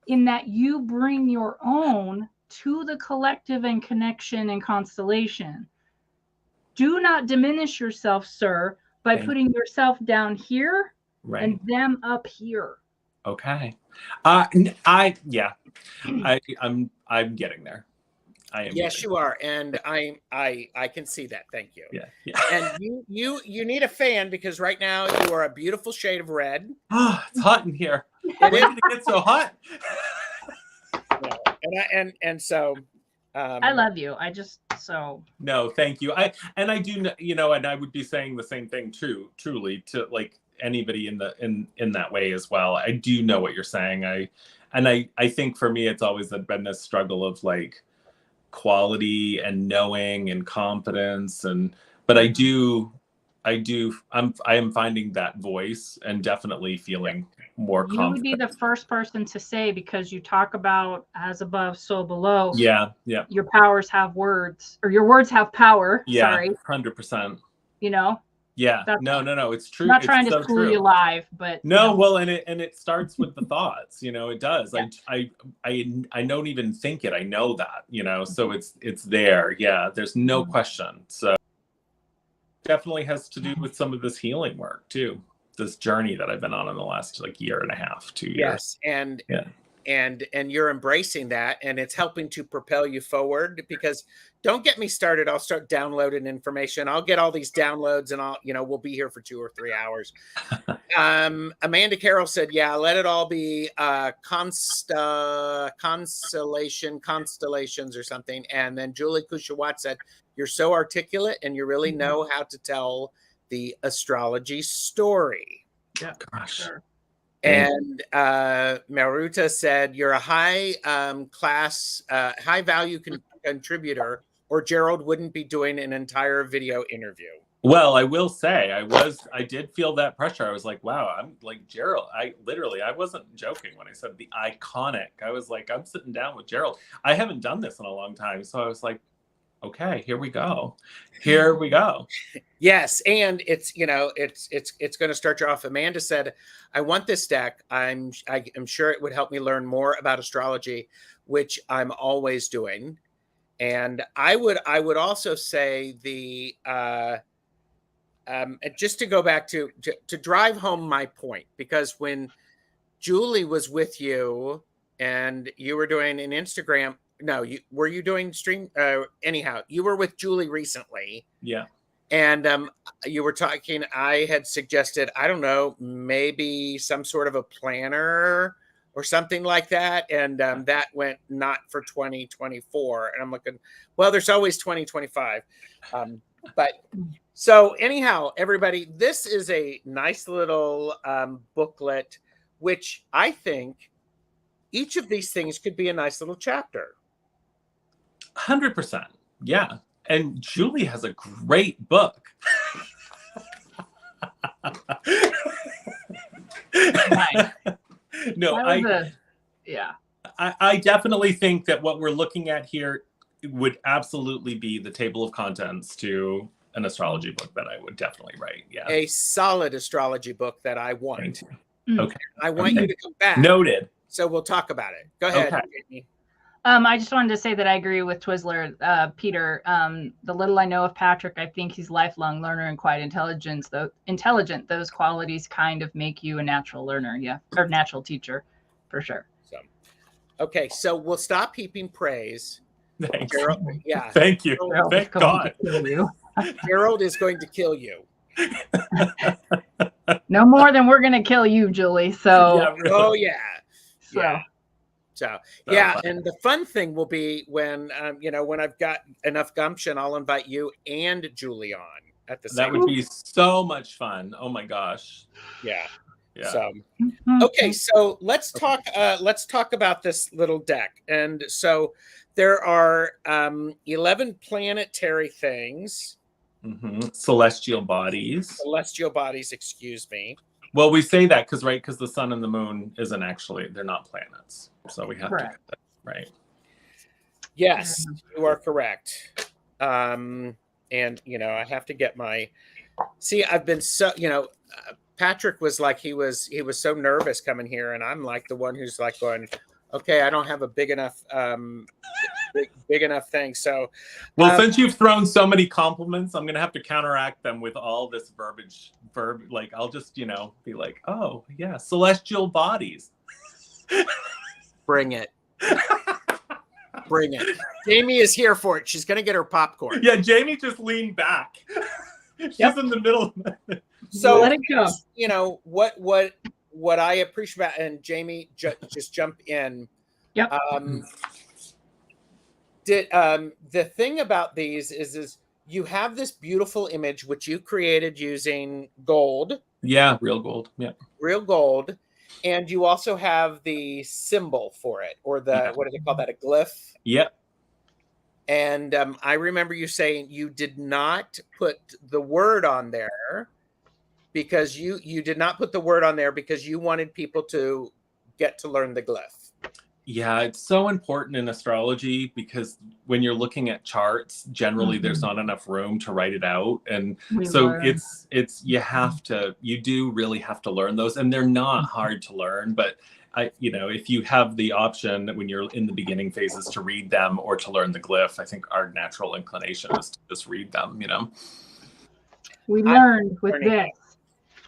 [SPEAKER 3] in that you bring your own to the collective and connection and constellation. Do not diminish yourself, sir, by putting yourself down here
[SPEAKER 2] Right.
[SPEAKER 3] And them up here.
[SPEAKER 2] Okay. Yeah. I'm getting there. I am.
[SPEAKER 1] Yes, you are, and I can see that. Thank you.
[SPEAKER 2] Yeah.
[SPEAKER 1] And you need a fan because right now you are a beautiful shade of red.
[SPEAKER 2] Oh, it's hot in here.
[SPEAKER 1] It
[SPEAKER 2] When
[SPEAKER 1] is.
[SPEAKER 2] did it get so hot?
[SPEAKER 1] Yeah. And so
[SPEAKER 3] I love you. I just so
[SPEAKER 2] no, thank you. I do, and I would be saying the same thing too, truly, to like anybody in that way as well. I do know what you're saying. I think for me it's always been this struggle of like quality and knowing and confidence, but I am finding that voice and definitely feeling more confident.
[SPEAKER 3] You would be the first person to say, because you talk about as above, so below.
[SPEAKER 2] Yeah.
[SPEAKER 3] Your powers have words, or your words have power.
[SPEAKER 2] Yeah,
[SPEAKER 3] Sorry.
[SPEAKER 2] 100%.
[SPEAKER 3] Yeah.
[SPEAKER 2] No, it's true.
[SPEAKER 3] I'm not trying
[SPEAKER 2] it's
[SPEAKER 3] to
[SPEAKER 2] so
[SPEAKER 3] school
[SPEAKER 2] true.
[SPEAKER 3] you live, but
[SPEAKER 2] no, well, and it starts with the thoughts. It does.
[SPEAKER 3] Yeah.
[SPEAKER 2] I don't even think it. I know that. So it's there. Yeah, there's no question. So definitely has to do with some of this healing work too. This journey that I've been on in the last like year and a half, 2 years.
[SPEAKER 1] yes, and you're embracing that, and it's helping to propel you forward. Because don't get me started, I'll start downloading information. I'll get all these downloads, and we'll be here for 2 or 3 hours. Amanda Carroll said, yeah, let it all be constellations or something. And then Julie Kushawat said, you're so articulate and you really know how to tell the astrology story.
[SPEAKER 3] Yeah,
[SPEAKER 2] gosh.
[SPEAKER 3] Sure.
[SPEAKER 1] And Maruta said, you're a high value contributor, or Gerald wouldn't be doing an entire video interview.
[SPEAKER 2] Well, I will say I did feel that pressure. I was like, wow, I'm like Gerald. I wasn't joking when I said the iconic. I was like, I'm sitting down with Gerald. I haven't done this in a long time. So I was like, okay, here we go.
[SPEAKER 1] Yes, and it's going to start you off. Amanda said, I want this deck. I'm sure it would help me learn more about astrology, which I'm always doing. And I would also say just to go back to drive home my point, because when Julie was with you and you were doing an Instagram, were you doing stream? Anyhow, you were with Julie recently.
[SPEAKER 2] Yeah.
[SPEAKER 1] And you were talking, I had suggested, I don't know, maybe some sort of a planner or something like that. And that went not for 2024. And I'm looking, well, there's always 2025. But so anyhow, everybody, this is a nice little booklet, which I think each of these things could be a nice little chapter.
[SPEAKER 2] 100%. Yeah. And Julie has a great book.
[SPEAKER 3] Nice.
[SPEAKER 2] No, I definitely think that what we're looking at here would absolutely be the table of contents to an astrology book that I would definitely write. Yeah.
[SPEAKER 1] A solid astrology book that I want.
[SPEAKER 2] Okay.
[SPEAKER 1] I want you to come back.
[SPEAKER 2] Noted.
[SPEAKER 1] So we'll talk about it. Go ahead.
[SPEAKER 2] Okay.
[SPEAKER 1] Jamie.
[SPEAKER 3] I just wanted to say that I agree with Twizzler, Peter. The little I know of Patrick, I think he's a lifelong learner and quite intelligent. Those qualities kind of make you a natural learner, or natural teacher, for sure.
[SPEAKER 1] So, okay, so we'll stop heaping praise.
[SPEAKER 2] Thanks.
[SPEAKER 1] Gerald, yeah.
[SPEAKER 2] Thank you.
[SPEAKER 3] Gerald
[SPEAKER 2] Thank God.
[SPEAKER 1] Gerald is going to kill you.
[SPEAKER 3] No more than we're going to kill you, Julie. So.
[SPEAKER 2] Yeah, really.
[SPEAKER 1] Oh yeah.
[SPEAKER 3] So.
[SPEAKER 1] Yeah. So yeah, and the fun thing will be when when I've got enough gumption, I'll invite you and Julie on at the same time.
[SPEAKER 2] That would be so much fun. Oh my gosh.
[SPEAKER 1] Yeah.
[SPEAKER 2] Yeah.
[SPEAKER 1] So okay, so let's talk about this little deck. And so there are 11 planetary things.
[SPEAKER 2] Celestial bodies,
[SPEAKER 1] excuse me.
[SPEAKER 2] Well, we say that because the sun and the moon isn't actually, they're not planets. So we have to get that right.
[SPEAKER 1] Yes, you are correct. And I have to get I've been so, Patrick was like, he was so nervous coming here, and I'm like the one who's like going, okay, I don't have a big enough big enough thing. So,
[SPEAKER 2] well, since you've thrown so many compliments, I'm gonna have to counteract them with all this like I'll just be like, oh yeah, celestial bodies.
[SPEAKER 1] Bring it. Bring it. Jamie is here for it. She's gonna get her popcorn.
[SPEAKER 2] Yeah, Jamie just leaned back. She's in the middle.
[SPEAKER 1] So
[SPEAKER 3] let it go.
[SPEAKER 1] What I appreciate about, and Jamie just jump in.
[SPEAKER 3] Yep.
[SPEAKER 1] The thing about these is you have this beautiful image which you created using gold.
[SPEAKER 2] Yeah, real gold. Yeah.
[SPEAKER 1] Real gold. And you also have the symbol for it, or what do they call that? A glyph?
[SPEAKER 2] Yep.
[SPEAKER 1] And I remember you saying you did not put the word on there because you did not put the word on there because you wanted people to get to learn the glyph.
[SPEAKER 2] Yeah, it's so important in astrology because when you're looking at charts, generally there's not enough room to write it out. And it's you do really have to learn those, and they're not hard to learn, but if you have the option when you're in the beginning phases to read them or to learn the glyph, I think our natural inclination is to just read them,
[SPEAKER 3] We learned with this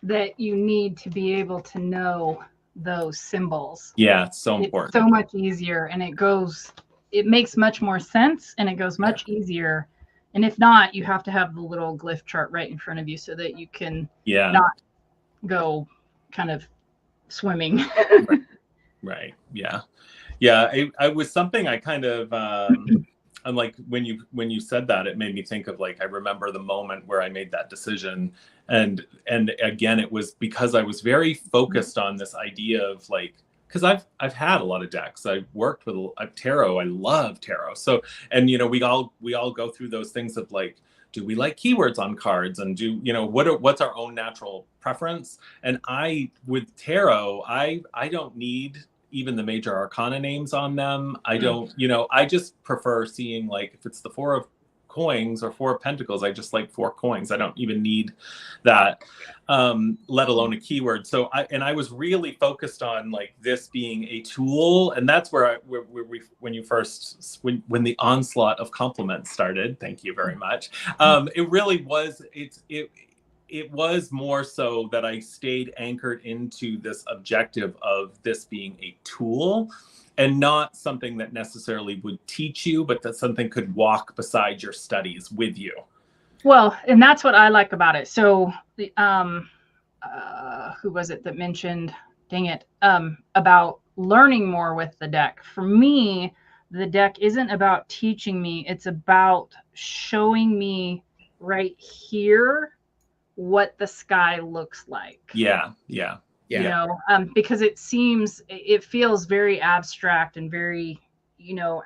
[SPEAKER 3] that you need to be able to know those symbols.
[SPEAKER 2] Yeah, it's so important.
[SPEAKER 3] It's so much easier, and it makes much more sense, and it goes much easier. And if not, you have to have the little glyph chart right in front of you so that you can not go kind of swimming.
[SPEAKER 2] Right. Yeah. I was something I kind of and like when you said that, it made me think of I remember the moment where I made that decision, and again it was because I was very focused on this idea of because I've had a lot of decks. I've worked with tarot. I love tarot. So, and we all go through those things of do we like keywords on cards, and what's our own natural preference? And with tarot, I don't need even the major arcana names on them. I don't, I just prefer seeing if it's the 4 of coins or 4 of pentacles, I just like 4 coins. I don't even need that, let alone a keyword. So I was really focused on this being a tool, and that's where when the onslaught of compliments started. Thank you very much. It really was. It was more so that I stayed anchored into this objective of this being a tool and not something that necessarily would teach you, but that something could walk beside your studies with you.
[SPEAKER 3] Well, and that's what I like about it. So the who was it that mentioned, dang it, about learning more with the deck. For me, the deck isn't about teaching me. It's about showing me right here what the sky looks like.
[SPEAKER 2] Yeah.
[SPEAKER 3] Because it feels very abstract and very,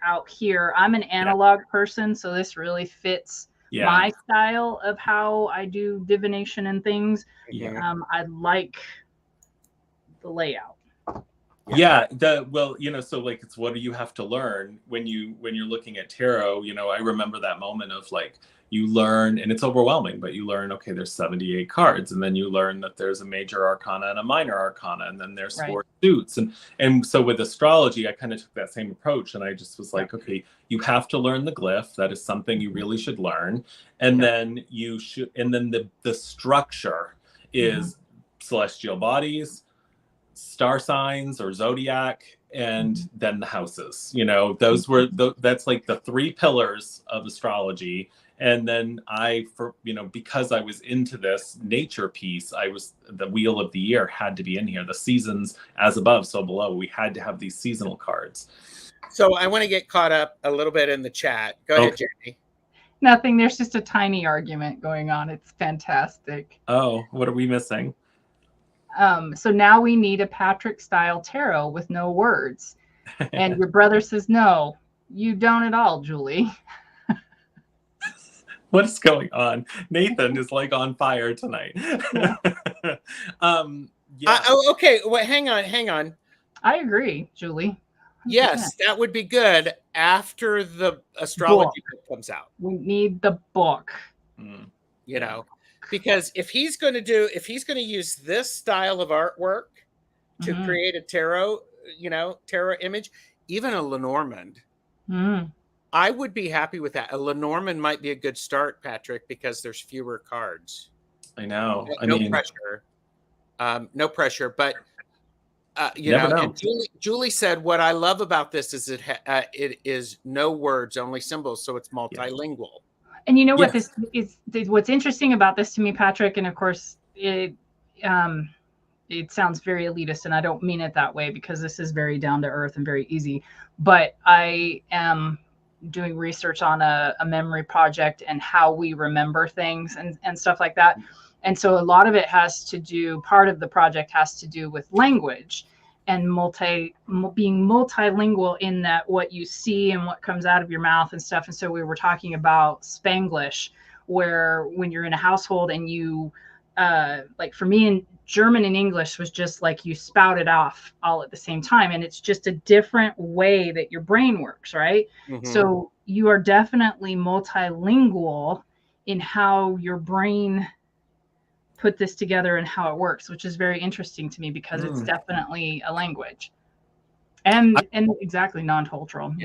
[SPEAKER 3] out here. I'm an analog person, so this really fits my style of how I do divination and things. I like the layout.
[SPEAKER 2] So it's what do you have to learn when you're looking at tarot? I remember that moment of you learn, and it's overwhelming, but you learn, okay, there's 78 cards, and then you learn that there's a major arcana and a minor arcana, and then there's 4 suits. And so with astrology, I kind of took that same approach, and I just was okay, you have to learn the glyph. That is something you really should learn. And then the structure is celestial bodies, star signs or zodiac, and then the houses. Those were that's the 3 pillars of astrology. And then because I was into this nature piece, the wheel of the year had to be in here. The seasons, as above, so below. We had to have these seasonal cards.
[SPEAKER 1] So I want to get caught up a little bit in the chat. Go ahead, Jamie.
[SPEAKER 3] Nothing. There's just a tiny argument going on. It's fantastic.
[SPEAKER 2] Oh, what are we missing?
[SPEAKER 3] So now we need a Patrick style tarot with no words. And your brother says, no, you don't at all, Julie.
[SPEAKER 2] What is going on? Nathan is on fire tonight.
[SPEAKER 1] Okay. Well, hang on.
[SPEAKER 3] I agree, Julie. 100%.
[SPEAKER 1] Yes, that would be good after the astrology book comes out.
[SPEAKER 3] We need the book.
[SPEAKER 1] Because if he's going to use this style of artwork to create a tarot, tarot image, even a Lenormand, I would be happy with that. A Lenormand might be a good start, Patrick, because there's fewer cards.
[SPEAKER 2] I know.
[SPEAKER 1] No pressure. No pressure, but you
[SPEAKER 2] Never
[SPEAKER 1] know.
[SPEAKER 2] know.
[SPEAKER 1] And Julie said, "What I love about this is it is no words, only symbols, so it's multilingual."
[SPEAKER 3] And you know what this is? What's interesting about this to me, Patrick, and of course it sounds very elitist, and I don't mean it that way, because this is very down to earth and very easy. But I am doing research on a memory project and how we remember things and stuff like that. And so a lot of it has to do, part of the project has to do with language and being multilingual, in that what you see and what comes out of your mouth and stuff. And so we were talking about Spanglish, where when you're in a household and you, like for me, in German and English was just like you spout it off all at the same time. And it's just a different way that your brain works, right? Mm-hmm. So you are definitely multilingual in how your brain put this together and how it works, which is very interesting to me, because it's definitely a language and exactly non-cultural.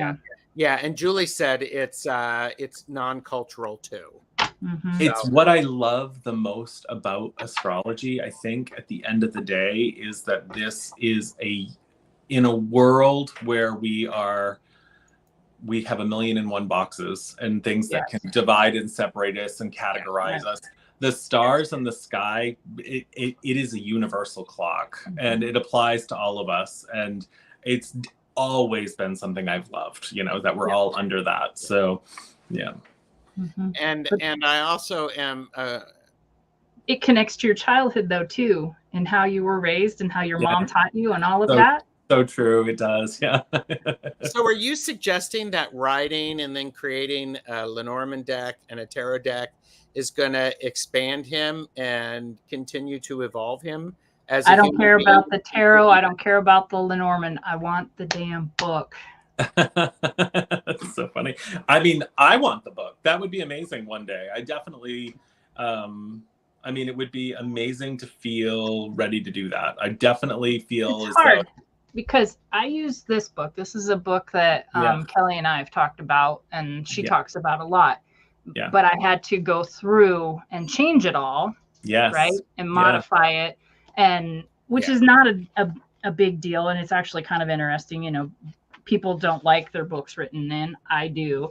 [SPEAKER 1] Yeah. And Julie said it's non-cultural too.
[SPEAKER 2] Mm-hmm. It's what I love the most about astrology, I think, at the end of the day, is that this is in a world where we have 1,000,001 boxes and things that can divide and separate us and categorize us. The stars and the sky, it is a universal clock, and it applies to all of us. And it's always been something I've loved, that we're all under that. So, yeah.
[SPEAKER 3] Mm-hmm.
[SPEAKER 1] And I also am.
[SPEAKER 3] It connects to your childhood though too, and how you were raised and how your mom taught you and all of that.
[SPEAKER 2] So true, it does. Yeah.
[SPEAKER 1] So, are you suggesting that writing and then creating a Lenormand deck and a tarot deck is going to expand him and continue to evolve him?
[SPEAKER 3] I don't care about the tarot. I don't care about the Lenormand. I want the damn book.
[SPEAKER 2] That's so funny. I mean, I want the book. That would be amazing one day. I definitely, it would be amazing to feel ready to do that. I definitely feel
[SPEAKER 3] it's hard because I use this book. This is a book that Kelly and I have talked about, and she talks about a lot. Yeah. But I had to go through and change it all.
[SPEAKER 2] Yes.
[SPEAKER 3] Right. And modify it. And which is not a big deal. And it's actually kind of interesting. People don't like their books written in. I do.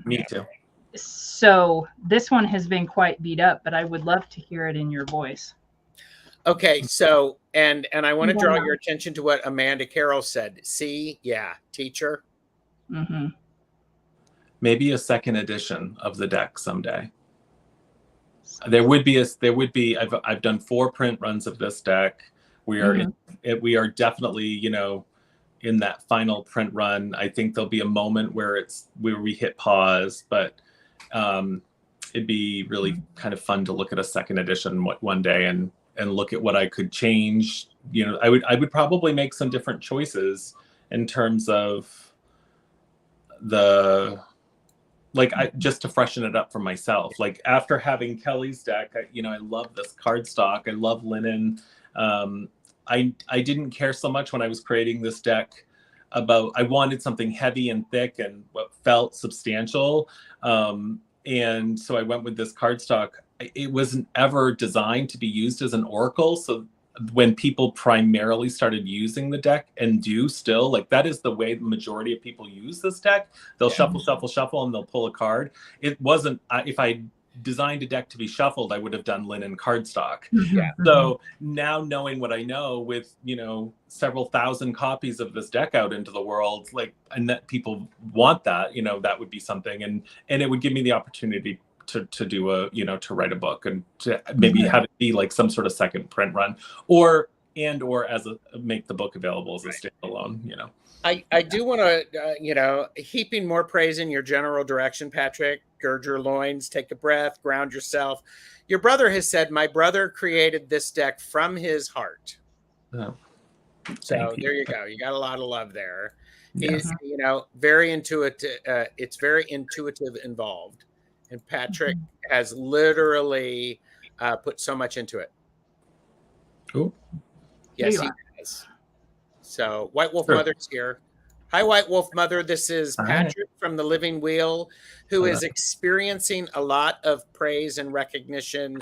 [SPEAKER 2] Me too.
[SPEAKER 3] So this one has been quite beat up, but I would love to hear it in your voice.
[SPEAKER 1] Okay. So, and I want to draw your attention to what Amanda Carroll said. See, teacher.
[SPEAKER 3] Mm-hmm.
[SPEAKER 2] Maybe a second edition of the deck someday. There would be. I've done 4 print runs of this deck. We are definitely, in that final print run. I think there'll be a moment where we hit pause, but it'd be really kind of fun to look at a second edition one day and look at what I could change. I would probably make some different choices in terms of just to freshen it up for myself. Like after having Kelly's deck, I love this cardstock. I love linen. I didn't care so much when I was creating this deck I wanted something heavy and thick and what felt substantial. And so I went with this cardstock. It wasn't ever designed to be used as an oracle. So when people primarily started using the deck and do still, that is the way the majority of people use this deck. They'll shuffle, and they'll pull a card. It wasn't, if I designed a deck to be shuffled, I would have done linen cardstock.
[SPEAKER 1] Yeah.
[SPEAKER 2] So now knowing what I know with, several thousand copies of this deck out into the world, and that people want that, that would be something. And it would give me the opportunity to do to write a book and to maybe have it be some sort of second print run or as make the book available as a standalone,
[SPEAKER 1] I do want to, heaping more praise in your general direction, Patrick. Gird your loins, take a breath, ground yourself. Your brother has said, my brother created this deck from his heart.
[SPEAKER 2] Oh,
[SPEAKER 1] so there you go. You got a lot of love there. He's, very intuitive. It's very intuitive involved. And Patrick has literally put so much into it.
[SPEAKER 2] Cool.
[SPEAKER 1] Yes, he does. So White Wolf Mother's here. Hi, White Wolf Mother. This is Patrick from from the Living Wheel, who
[SPEAKER 2] Oh,
[SPEAKER 1] is experiencing a lot of praise and recognition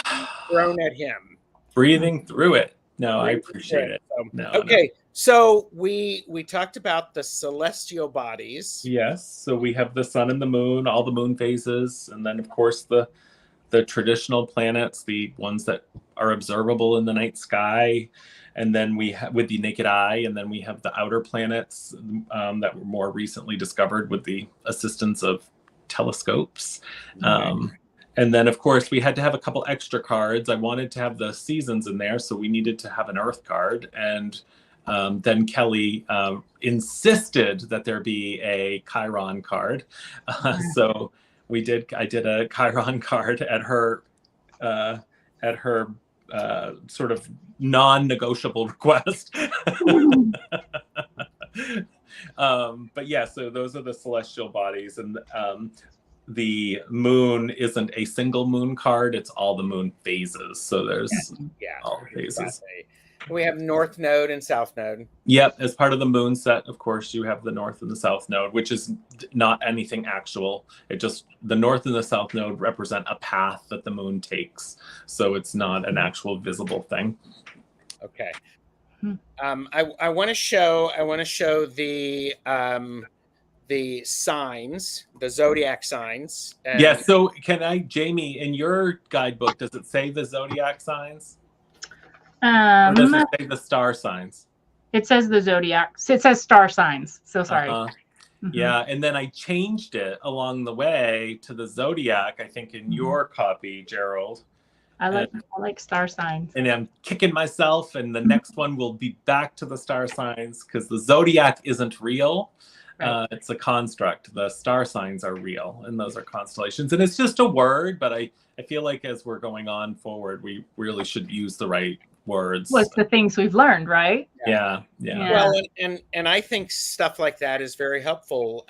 [SPEAKER 1] thrown at him.
[SPEAKER 2] Breathing through it. No, I
[SPEAKER 1] Breathing through
[SPEAKER 2] appreciate it.
[SPEAKER 1] So,
[SPEAKER 2] No,
[SPEAKER 1] okay, so we talked about the celestial bodies.
[SPEAKER 2] Yes. So we have the sun and the moon, all the moon phases, and then of course the traditional planets, the ones that are observable in the night sky, and then we have with the naked eye, and then we have the outer planets that were more recently discovered with the assistance of telescopes. And then, of course, we had to have a couple extra cards. I wanted to have the seasons in there, so we needed to have an Earth card. And then Kelly insisted that there be a Chiron card. So I did a Chiron card at her sort of non-negotiable request. But yeah, so those are the celestial bodies, and the moon isn't a single moon card, it's all the moon phases. So there's all the phases.
[SPEAKER 1] Exactly. We have North Node and South Node.
[SPEAKER 2] Yep, as part of the moon set, of course, you have the North and the South Node, which is not anything actual. It just, the North and the South Node represent a path that the moon takes. So it's not an actual visible thing.
[SPEAKER 1] Okay. I want to show the signs, the zodiac signs.
[SPEAKER 2] Yes. So can Jamie, in your guidebook, does it say the zodiac signs? Or does it say the star signs?
[SPEAKER 3] It says the zodiac. It says star signs. So sorry.
[SPEAKER 2] Yeah, and then I changed it along the way to the zodiac, I think, in your copy, Gerald.
[SPEAKER 3] I like star signs.
[SPEAKER 2] And I'm kicking myself, and the next one will be back to the star signs, because the zodiac isn't real. Right. It's a construct. The star signs are real, and those are constellations. And it's just a word, but I feel like as we're going on forward, we really should use the right words.
[SPEAKER 3] Well, it's the things we've learned, right?
[SPEAKER 2] Yeah.
[SPEAKER 1] Well, and I think stuff like that is very helpful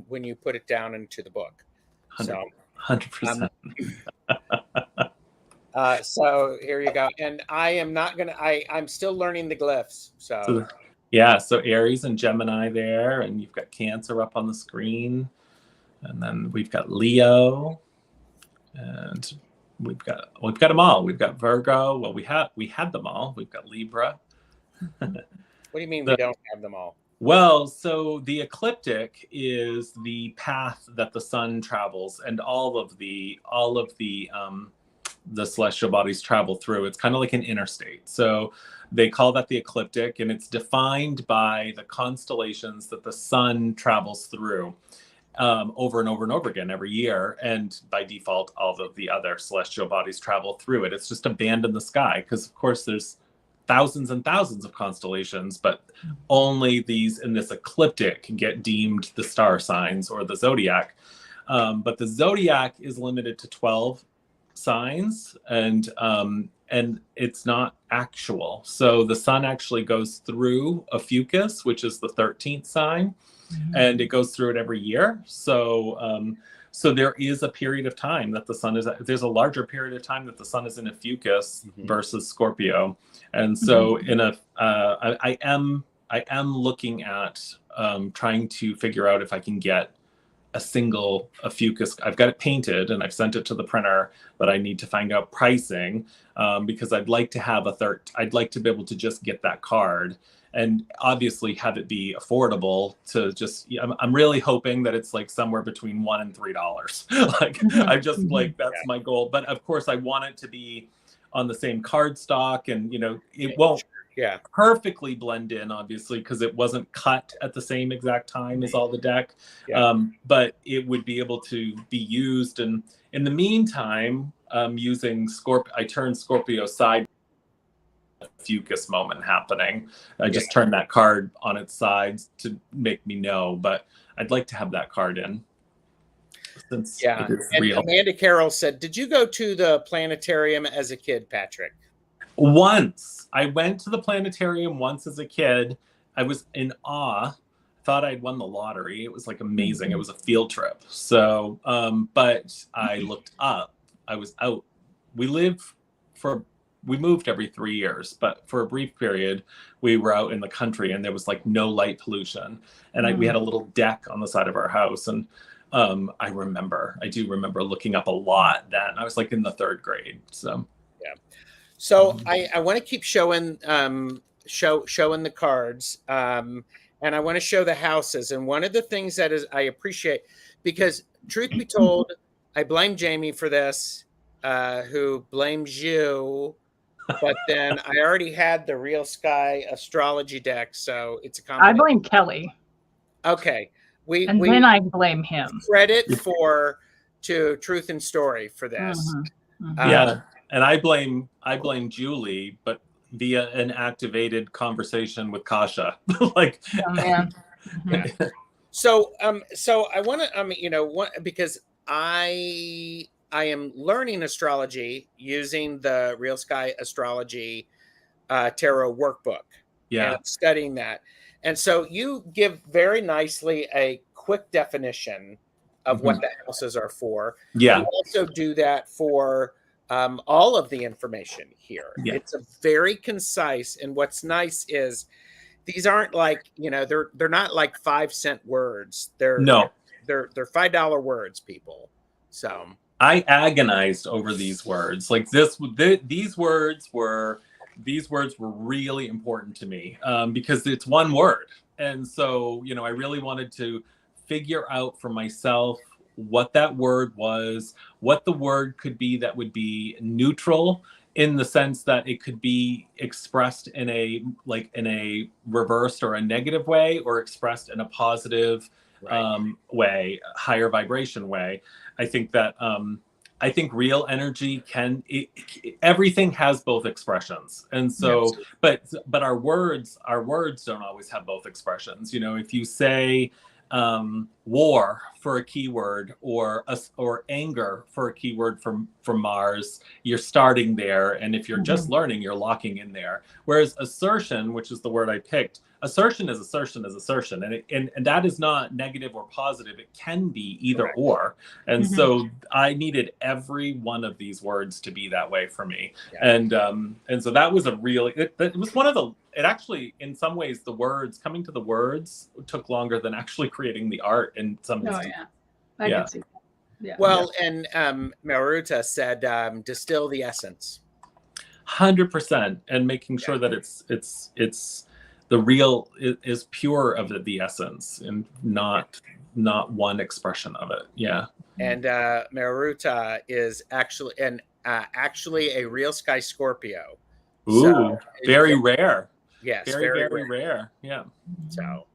[SPEAKER 1] when you put it down into the book.
[SPEAKER 2] 100%.
[SPEAKER 1] So here you go. And I am not gonna. I'm still learning the glyphs. So
[SPEAKER 2] Aries and Gemini there, and you've got Cancer up on the screen, and then we've got Leo, and we've got them all. We've got Virgo. Well, we had them all. We've got Libra.
[SPEAKER 1] What do you mean we don't have them all?
[SPEAKER 2] Well, so the ecliptic is the path that the sun travels, and all of the celestial bodies travel through. It's kind of like an interstate. So they call that the ecliptic, and it's defined by the constellations that the sun travels through over and over and over again every year. And by default, all of the other celestial bodies travel through it. It's just a band in the sky, because of course there's thousands and thousands of constellations, but only these in this ecliptic get deemed the star signs or the zodiac. But the zodiac is limited to 12 signs, and it's not actual. So the sun actually goes through Ophiuchus, which is the 13th sign, and it goes through it every year. So there is a period of time that the sun is, there's a larger period of time that the sun is in Ophiuchus versus Scorpio. And so I am looking at trying to figure out if I can get a single Ophiuchus. I've got it painted and I've sent it to the printer, but I need to find out pricing because I'd like to have I'd like to be able to just get that card and obviously have it be affordable to just, I'm really hoping that it's like somewhere between $1 and $3. Like I just like, that's my goal. But of course I want it to be on the same card stock, and it won't perfectly blend in, obviously, because it wasn't cut at the same exact time as all the deck. But it would be able to be used. And in the meantime, using I turned Scorpio side, Ophiuchus moment happening. I just turned that card on its sides to make me know, but I'd like to have that card in. Since it is real.
[SPEAKER 1] Amanda Carroll said, did you go to the planetarium as a kid, Patrick?
[SPEAKER 2] Once. I went to the planetarium once as a kid. I was in awe. Thought I'd won the lottery. It was like amazing. It was a field trip. So, but I looked up. I was out. We moved every 3 years, but for a brief period, we were out in the country and there was like no light pollution. And we had a little deck on the side of our house. And I do remember looking up a lot then. I was like in the 3rd grade. So
[SPEAKER 1] yeah. So I want to keep showing showing the cards, and I want to show the houses. And one of the things that is I appreciate, because truth be told, I blame Jaime for this, who blames you. But then I already had the Real Sky astrology deck, so it's a
[SPEAKER 3] I
[SPEAKER 1] combination.
[SPEAKER 3] blame Kelly.
[SPEAKER 1] Okay, we
[SPEAKER 3] then I blame him.
[SPEAKER 1] Credit to Truth and Story for this.
[SPEAKER 2] Yeah, and I blame Julie, but via an activated conversation with Kasha. Like,
[SPEAKER 3] oh, man.
[SPEAKER 1] So I want to because I am learning astrology using the Real Sky Astrology Tarot workbook.
[SPEAKER 2] Yeah.
[SPEAKER 1] And I'm studying that. And so you give very nicely a quick definition of what the houses are for.
[SPEAKER 2] Yeah.
[SPEAKER 1] You also do that for all of the information here.
[SPEAKER 2] Yeah.
[SPEAKER 1] It's a very concise. And what's nice is these aren't like, they're not like 5-cent words. They're $5 words, people. So
[SPEAKER 2] I agonized over these words. Like these words were really important to me, because it's one word. And so, I really wanted to figure out for myself what that word was, what the word could be that would be neutral, in the sense that it could be expressed in a reversed or a negative way, or expressed in a positive way, higher vibration way. I think that real energy everything has both expressions. And so, but our words don't always have both expressions. If you say war for a keyword, or anger for a keyword from Mars, you're starting there. And if you're just learning, you're locking in there. Whereas assertion, which is the word I picked, assertion is assertion is assertion. And that is not negative or positive. It can be either or. And so I needed every one of these words to be that way for me. Yeah. And so that was it was one of the, it actually, in some ways, coming to the words took longer than actually creating the art in some instances.
[SPEAKER 3] I can see that. Yeah.
[SPEAKER 1] Well, and Maruta said, distill the essence.
[SPEAKER 2] 100%, and making sure that it's the real is pure of the essence, and not one expression of it. Yeah.
[SPEAKER 1] And Maruta is actually a Real Sky Scorpio.
[SPEAKER 2] Ooh, so, very rare.
[SPEAKER 1] Yes,
[SPEAKER 2] very rare. Yeah.
[SPEAKER 1] So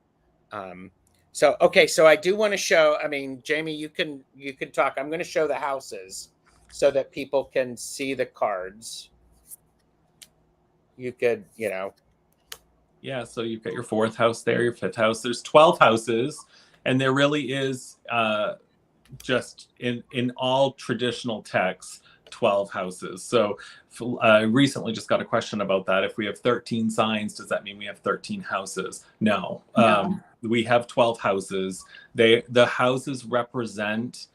[SPEAKER 1] okay, so I do want to show. I mean, Jaime, you can talk. I'm going to show the houses so that people can see the cards. You could,
[SPEAKER 2] Yeah, so you've got your 4th house there, your 5th house. There's 12 houses, and there really is just in all traditional texts, 12 houses. So I recently just got a question about that. If we have 13 signs, does that mean we have 13 houses? No. We have 12 houses. The houses represent,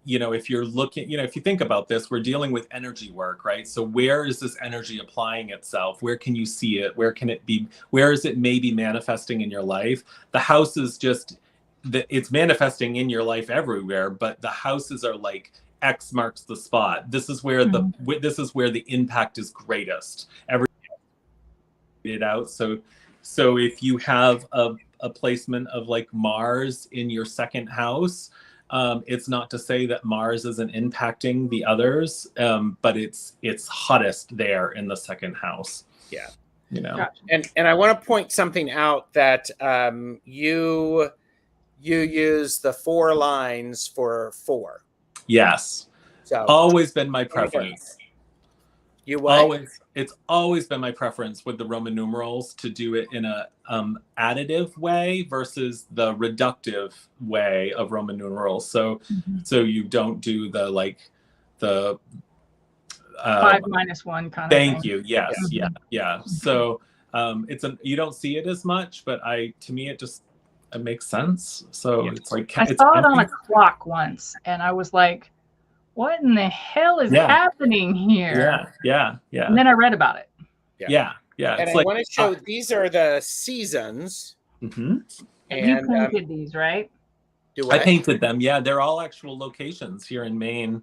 [SPEAKER 2] if you're looking, if you think about this, we're dealing with energy work, right? So where is this energy applying itself? Where can you see it? Where can it be? Where is it maybe manifesting in your life? The house is it's manifesting in your life everywhere, but the houses are like X marks the spot. This is where the impact is greatest. It out. So if you have a placement of like Mars in your 2nd house, it's not to say that Mars isn't impacting the others, but it's hottest there in the 2nd house.
[SPEAKER 1] Yeah.
[SPEAKER 3] Gotcha.
[SPEAKER 1] And I want to point something out that you use the 4 lines for 4.
[SPEAKER 2] Yes.
[SPEAKER 1] So
[SPEAKER 2] always been my preference.
[SPEAKER 1] You what?
[SPEAKER 2] It's always been my preference with the Roman numerals to do it in a additive way versus the reductive way of Roman numerals. So you don't do the
[SPEAKER 3] 5 minus 1 kind of thing.
[SPEAKER 2] Thank you. Yes. Yeah. So you don't see it as much, but to me it makes sense. So it's like
[SPEAKER 3] I saw it on a clock once, and I was like, what in the hell is happening here?
[SPEAKER 2] Yeah.
[SPEAKER 3] And then I read about it.
[SPEAKER 2] Yeah.
[SPEAKER 1] And I want to show these are the seasons.
[SPEAKER 2] Mm-hmm.
[SPEAKER 3] And you printed these, right?
[SPEAKER 1] Do
[SPEAKER 2] I
[SPEAKER 1] what?
[SPEAKER 2] painted them. Yeah, they're all actual locations here in Maine.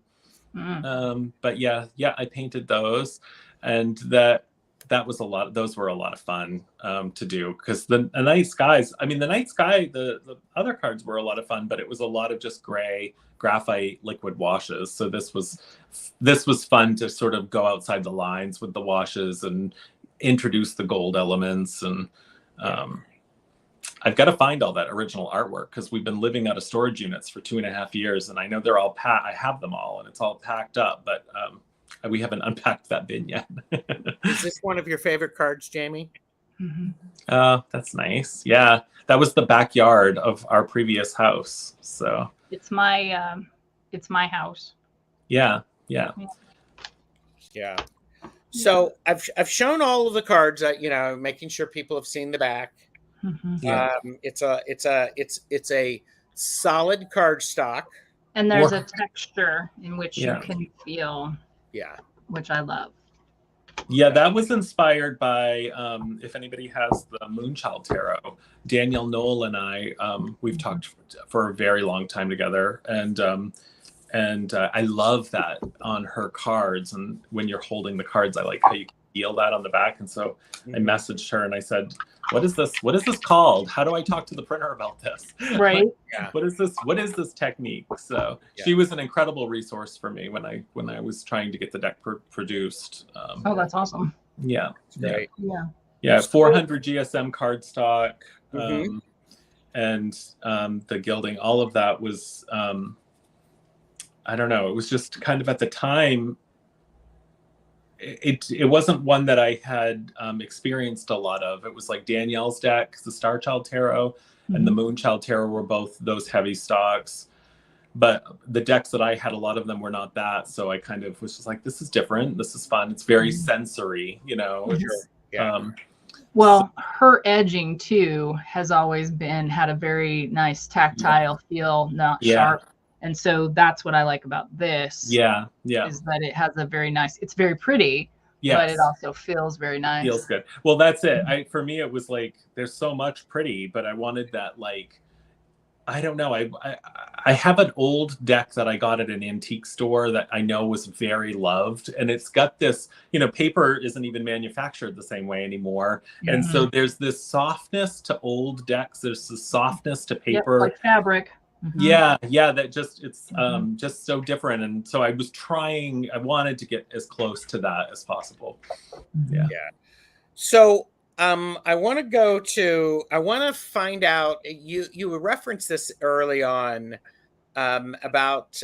[SPEAKER 2] But yeah, I painted those, and that was a lot. Those were a lot of fun to do, because the night skies. I mean, the night sky. The other cards were a lot of fun, but it was a lot of just gray graphite liquid washes. So this was fun to sort of go outside the lines with the washes and introduce the gold elements. And I've got to find all that original artwork, because we've been living out of storage units for 2.5 years, and I know they're all I have them all, and it's all packed up, but we haven't unpacked that bin yet.
[SPEAKER 1] Is this one of your favorite cards, Jaime?
[SPEAKER 2] That's nice. Yeah, that was the backyard of our previous house. So
[SPEAKER 3] it's my house.
[SPEAKER 2] Yeah.
[SPEAKER 1] So I've shown all of the cards, making sure people have seen the back.
[SPEAKER 2] Yeah.
[SPEAKER 1] It's a solid card stock,
[SPEAKER 3] and there's a texture in which you can feel, which I love.
[SPEAKER 2] Yeah, that was inspired by, if anybody has the Moonchild Tarot, Danielle Knoll and I, we've talked for a very long time together, and I love that on her cards. And when you're holding the cards, I like how you feel that on the back. And so I messaged her and I said, what is this called? How do I talk to the printer about this?
[SPEAKER 3] Right.
[SPEAKER 2] What is this technique? So she was an incredible resource for me when I was trying to get the deck produced.
[SPEAKER 3] That's awesome.
[SPEAKER 2] Yeah.
[SPEAKER 1] Right.
[SPEAKER 2] Yeah. 400 GSM cardstock, and the gilding, all of that was, I don't know. It was just kind of, at the time, it wasn't one that I had experienced a lot of. It was like Danielle's deck, the Starchild Tarot, and the Moonchild Tarot were both those heavy stocks. But the decks that I had, a lot of them were not that. So I kind of was just like, this is different. This is fun. It's very sensory,
[SPEAKER 3] Well, her edging too has always had a very nice tactile feel, not sharp. And so that's what I like about this. Is that it has a very nice, it's very pretty, but it also feels very nice.
[SPEAKER 2] Feels good. Well, that's it. For me, it was like, there's so much pretty, but I wanted that, like, I don't know. I have an old deck that I got at an antique store that I know was very loved. And it's got this, paper isn't even manufactured the same way anymore. And so there's this softness to old decks. There's this softness to paper.
[SPEAKER 3] Like fabric.
[SPEAKER 2] Yeah, that just, it's just so different. And so I wanted to get as close to that as possible. Yeah.
[SPEAKER 1] So I want to find out, you referenced this early on, about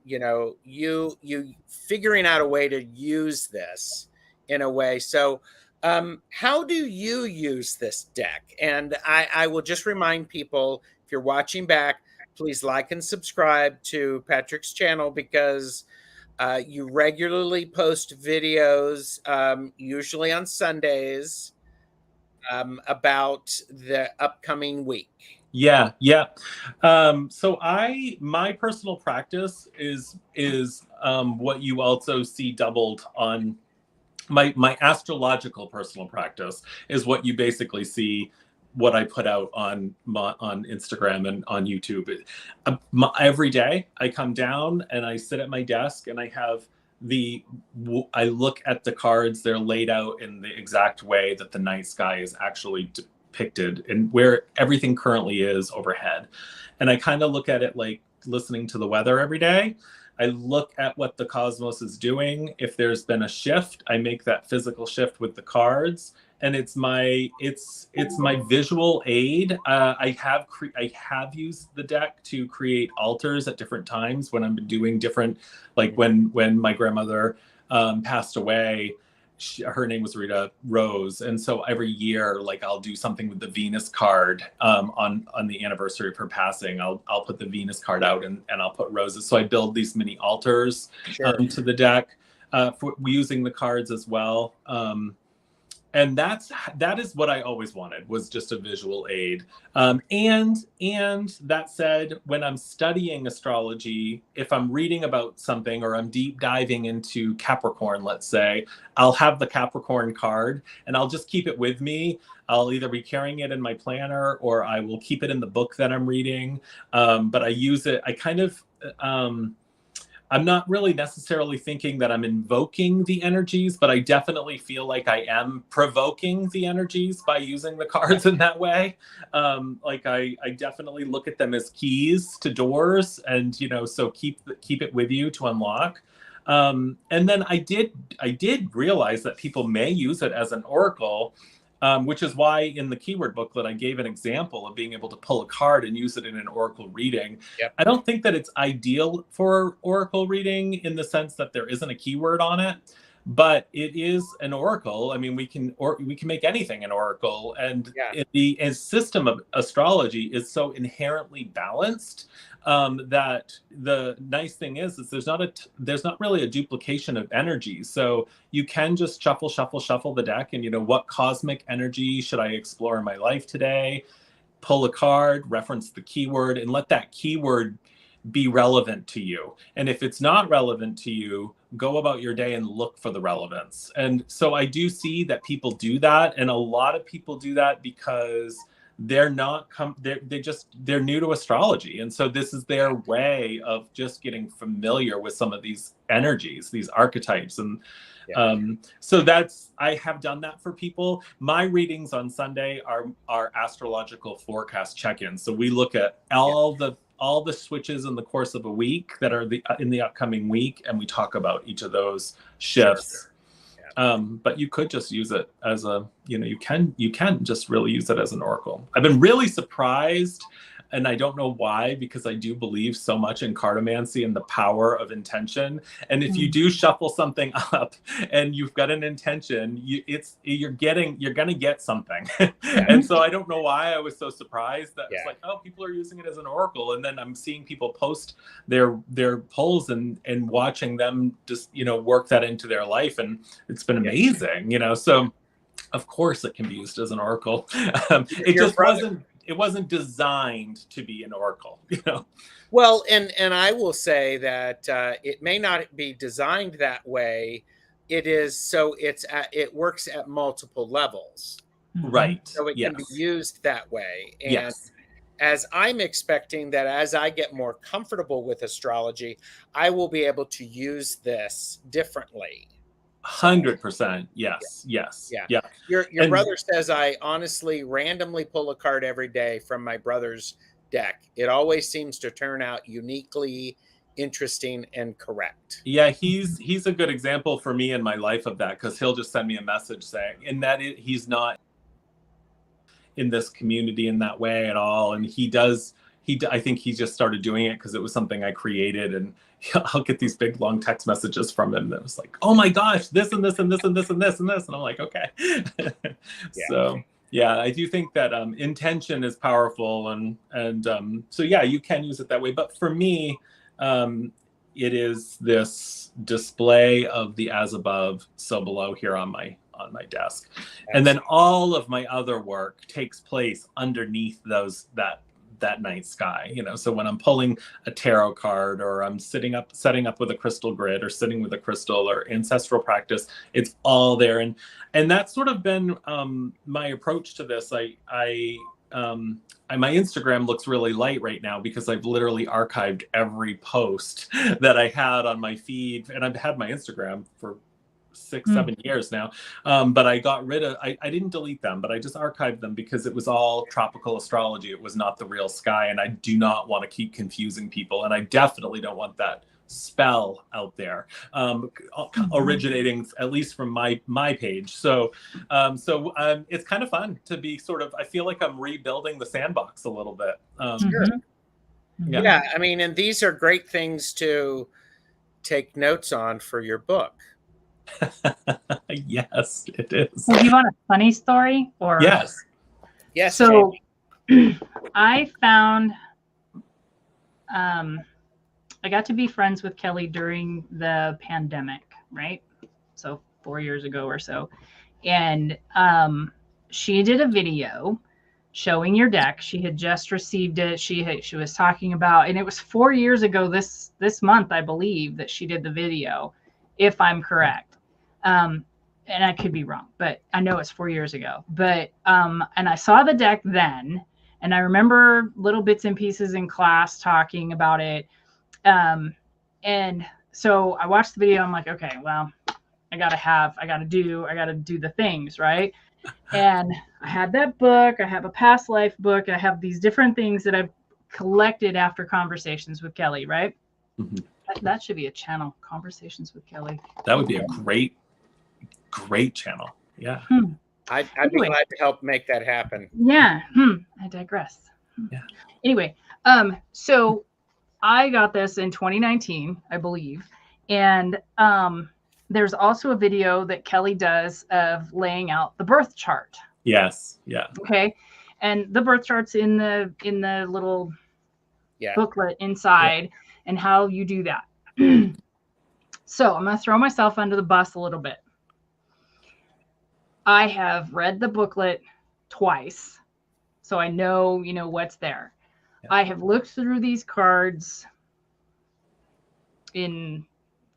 [SPEAKER 1] you figuring out a way to use this in a way. So how do you use this deck? And I will just remind people, if you're watching back, please like and subscribe to Patrick's channel, because you regularly post videos, usually on Sundays, about the upcoming week.
[SPEAKER 2] Yeah. So my personal practice is what you also see doubled on my astrological personal practice, is what you basically see what I put out on Instagram and on YouTube. Every day I come down and I sit at my desk and I look at the cards. They're laid out in the exact way that the night sky is actually depicted, and where everything currently is overhead. And I kind of look at it like listening to the weather every day. I look at what the cosmos is doing. If there's been a shift, I make that physical shift with the cards. And it's my visual aid. I have used the deck to create altars at different times when I'm doing different, like when my grandmother passed away. Her name was Rita Rose, and so every year, like, I'll do something with the Venus card on the anniversary of her passing. I'll put the Venus card out and I'll put roses. So I build these mini altars to the deck for using the cards as well. And that is what I always wanted, was just a visual aid. And that said, when I'm studying astrology, if I'm reading about something or I'm deep diving into Capricorn, let's say, I'll have the Capricorn card and I'll just keep it with me. I'll either be carrying it in my planner or I will keep it in the book that I'm reading. But I use it, I'm not really necessarily thinking that I'm invoking the energies, but I definitely feel like I am provoking the energies by using the cards in that way. Like I definitely look at them as keys to doors, and so keep it with you to unlock. And then I did realize that people may use it as an oracle. Which is why in the keyword booklet, I gave an example of being able to pull a card and use it in an oracle reading.
[SPEAKER 1] Yep.
[SPEAKER 2] I don't think that it's ideal for oracle reading in the sense that there isn't a keyword on it, but it is an oracle. I mean, we can make anything an oracle, and the system of astrology is so inherently balanced that the nice thing is there's not really a duplication of energy. So you can just shuffle the deck, and what cosmic energy should I explore in my life today? Pull a card, reference the keyword, and let that keyword be relevant to you. And if it's not relevant to you, go about your day and look for the relevance. And so I do see that people do that, and a lot of people do that because they're new to astrology, and so this is their way of just getting familiar with some of these energies, these archetypes. And so I have done that for people. My readings on Sunday are astrological forecast check-ins. So we look at all the switches in the course of a week that are in the upcoming week, and we talk about each of those shifts.
[SPEAKER 1] Sure. Yeah.
[SPEAKER 2] But you could just use it as you can just really use it as an oracle. I've been really surprised, and I don't know why, because I do believe so much in cartomancy and the power of intention. And if you do shuffle something up and you've got an intention, you're gonna get something. And so I don't know why I was so surprised that it's like, oh, people are using it as an oracle, and then I'm seeing people post their polls and watching them just work that into their life, and it's been amazing. So of course it can be used as an oracle. It wasn't designed to be an oracle,
[SPEAKER 1] Well, and I will say that it may not be designed that way. It is, so it works at multiple levels.
[SPEAKER 2] Right.
[SPEAKER 1] So it can be used that way. And as I'm expecting that as I get more comfortable with astrology, I will be able to use this differently.
[SPEAKER 2] 100%. Yes. Yeah.
[SPEAKER 1] Your brother says I honestly randomly pull a card every day from my brother's deck. It always seems to turn out uniquely interesting and correct.
[SPEAKER 2] Yeah, he's a good example for me in my life of that, because he'll just send me a message saying, he's not in this community in that way at all, and I think he just started doing it because it was something I created, and I'll get these big long text messages from him that was like, oh my gosh, this and this and this and this and this and this, and I'm like, okay. So yeah, I do think that intention is powerful, and so yeah, you can use it that way. But for me, it is this display of the as above, so below here on my desk. And then all of my other work takes place underneath that night sky. So when I'm pulling a tarot card, or I'm setting up with a crystal grid, or sitting with a crystal, or ancestral practice, it's all there. And that's sort of been my approach to this. My Instagram looks really light right now because I've literally archived every post that I had on my feed, and I've had my Instagram for 6-7 years now, but I got rid of, I didn't delete them, but I just archived them because it was all tropical astrology. It was not the real sky, and I do not want to keep confusing people, and I definitely don't want that spell out there originating at least from my page. So it's kind of fun to be I feel like I'm rebuilding the sandbox a little bit.
[SPEAKER 1] Yeah, I mean, and these are great things to take notes on for your book.
[SPEAKER 2] Yes, it is.
[SPEAKER 3] Well, do you want a funny story? Or
[SPEAKER 2] yes.
[SPEAKER 3] So I found I got to be friends with Kelly during the pandemic, right? So 4 years ago or so. And she did a video showing your deck. She had just received it. She was talking about, and it was 4 years ago this month, I believe, that she did the video, if I'm correct. And I could be wrong, but I know it's 4 years ago. But and I saw the deck then, and I remember little bits and pieces in class talking about it. And so I watched the video. I'm like, okay, well, I gotta do the things, right? And I had that book, I have a past life book, I have these different things that I've collected after conversations with Kelly, right?
[SPEAKER 2] Mm-hmm.
[SPEAKER 3] That should be a channel, Conversations with Kelly.
[SPEAKER 2] That would be a great channel. Yeah.
[SPEAKER 1] I'd be glad to help make that happen.
[SPEAKER 3] Yeah. I digress.
[SPEAKER 2] Yeah.
[SPEAKER 3] Anyway, so I got this in 2019, I believe. And there's also a video that Kelly does of laying out the birth chart.
[SPEAKER 2] Yes. Yeah.
[SPEAKER 3] Okay. And the birth chart's in the little booklet inside, and how you do that. So I'm going to throw myself under the bus a little bit. I have read the booklet twice, so I know, what's there. Yeah. I have looked through these cards in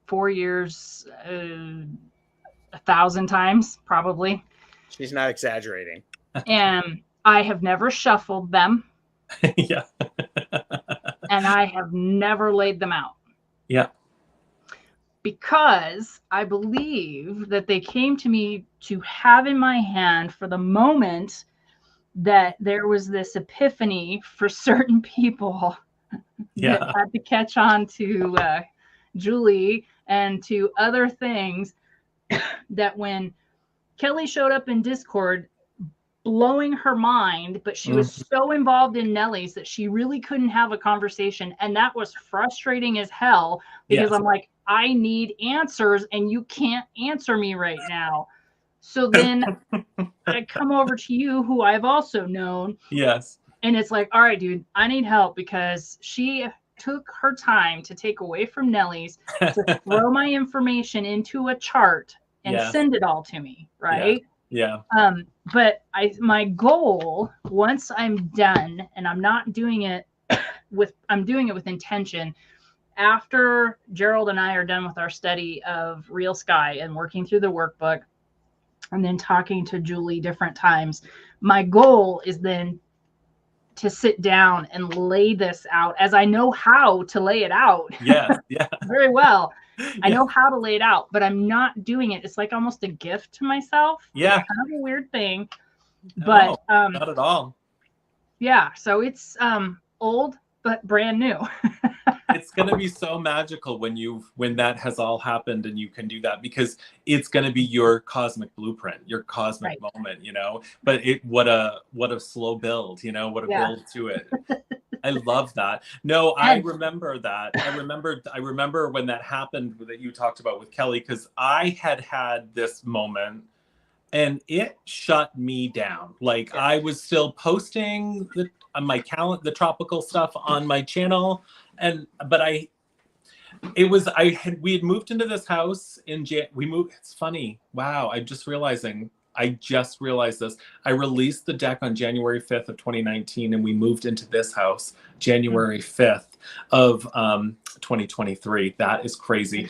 [SPEAKER 3] 4 years, 1,000 times, probably.
[SPEAKER 1] She's not exaggerating.
[SPEAKER 3] And I have never shuffled them.
[SPEAKER 2] Yeah.
[SPEAKER 3] And I have never laid them out.
[SPEAKER 2] Yeah.
[SPEAKER 3] Because I believe that they came to me to have in my hand for the moment that there was this epiphany for certain people that had to catch on to Julie and to other things, that when Kelly showed up in Discord blowing her mind, but she was so involved in Nellie's that she really couldn't have a conversation. And that was frustrating as hell, because I'm like, I need answers and you can't answer me right now. So then I come over to you, who I've also known.
[SPEAKER 2] Yes.
[SPEAKER 3] And it's like, all right, dude, I need help, because she took her time to take away from Nellie's to throw my information into a chart and send it all to me. Right.
[SPEAKER 2] Yeah.
[SPEAKER 3] But my goal, once I'm done, and I'm doing it with intention, after Gerald and I are done with our study of Real Sky and working through the workbook, and then talking to Julie different times, my goal is then to sit down and lay this out, as I know how to lay it out.
[SPEAKER 2] Yeah.
[SPEAKER 3] Very well. I know how to lay it out, but I'm not doing it. It's like almost a gift to myself.
[SPEAKER 2] Yeah.
[SPEAKER 3] It's kind of a weird thing, but
[SPEAKER 2] not at all.
[SPEAKER 3] Yeah. So it's old but brand new.
[SPEAKER 2] It's going to be so magical when that has all happened and you can do that, because it's going to be your cosmic blueprint, your cosmic moment, but what a slow build, what a build to it. I love that. No, I remember that. I remember when that happened, that you talked about with Kelly, because I had this moment and it shut me down. Like, I was still posting on my the tropical stuff on my channel. We had moved into this house it's funny. Wow. I just realized this. I released the deck on January 5th of 2019, and we moved into this house January 5th of 2023. That is crazy.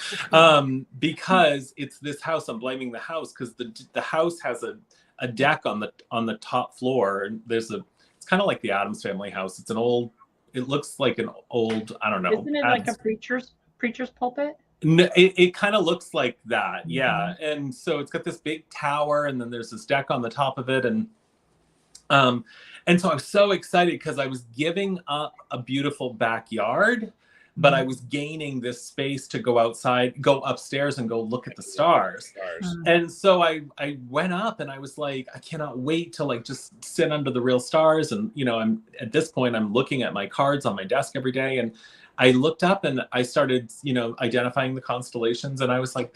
[SPEAKER 2] Because it's this house, I'm blaming the house, because the house has a deck on the top floor. It's kind of like the Addams Family house. It looks like an old, I don't know.
[SPEAKER 3] Isn't it like a preacher's pulpit?
[SPEAKER 2] No, it kind of looks like that. Yeah. And so it's got this big tower, and then there's this deck on the top of it. And so I was so excited, because I was giving up a beautiful backyard, but I was gaining this space to go upstairs and go look at the stars. And so I went up, and I was like, I cannot wait to just sit under the real stars. And, at this point, I'm looking at my cards on my desk every day. And I looked up and I started, identifying the constellations, and I was like,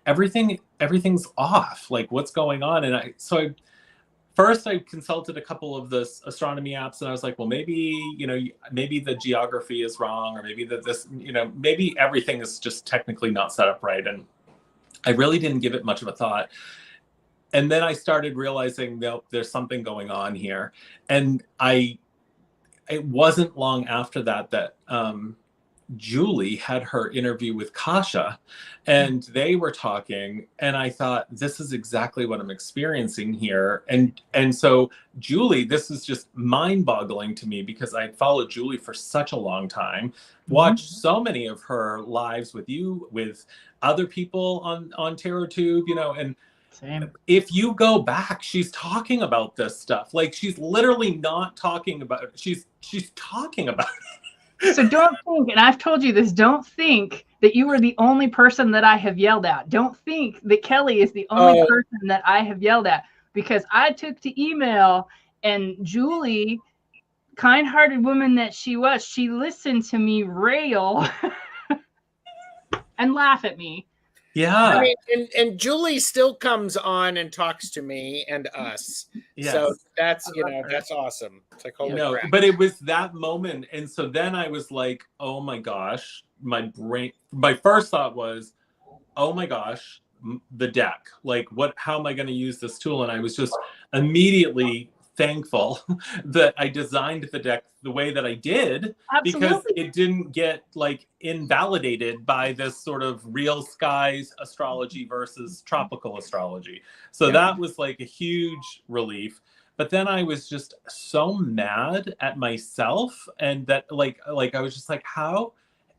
[SPEAKER 2] everything's off. Like, what's going on? And First, I consulted a couple of the astronomy apps, and I was like, well, maybe the geography is wrong, or maybe maybe everything is just technically not set up right. And I really didn't give it much of a thought. and then I started realizing that there's something going on here. And it wasn't long after that Julie had her interview with Kasha, and they were talking, and I thought, this is exactly what I'm experiencing here. And so Julie, this is just mind-boggling to me, because I'd followed Julie for such a long time, watched so many of her lives with you, with other people on TarotTube, you know, and
[SPEAKER 3] Same.
[SPEAKER 2] if you go back, she's talking about this stuff. Like, she's literally not talking about it. She's talking about it.
[SPEAKER 3] So don't think, and I've told you this, don't think that you are the only person that I have yelled at. Don't think that Kelly is the only person that I have yelled at, because I took to email, and Julie, kind-hearted woman that she was, she listened to me rail and laugh at me.
[SPEAKER 2] Yeah.
[SPEAKER 1] I mean, and Julie still comes on and talks to me and us. Yes. So that's, you know, that's awesome. It's like, holy crap.
[SPEAKER 2] But it was that moment. And so then I was like, oh my gosh, my first thought was, oh my gosh, the deck, like how am I going to use this tool? And I was just immediately thankful that I designed the deck the way that I did. Absolutely. Because it didn't get like invalidated by this sort of real skies astrology versus tropical astrology. So that was like a huge relief. But then I was just so mad at myself, and that like I was just like, how?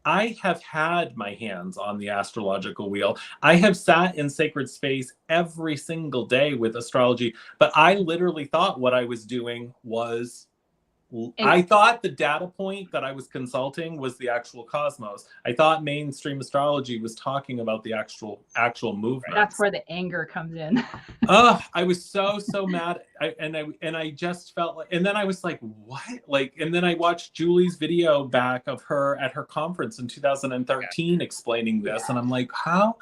[SPEAKER 2] I have had my hands on the astrological wheel. I have sat in sacred space every single day with astrology, but I literally thought what I was doing was, I thought the data point that I was consulting was the actual cosmos. I thought mainstream astrology was talking about the actual movement.
[SPEAKER 3] That's where the anger comes in.
[SPEAKER 2] I was so mad. I just felt like, and then I was like, what? Like, and then I watched Julie's video back of her at her conference in 2013 explaining this. And I'm like, how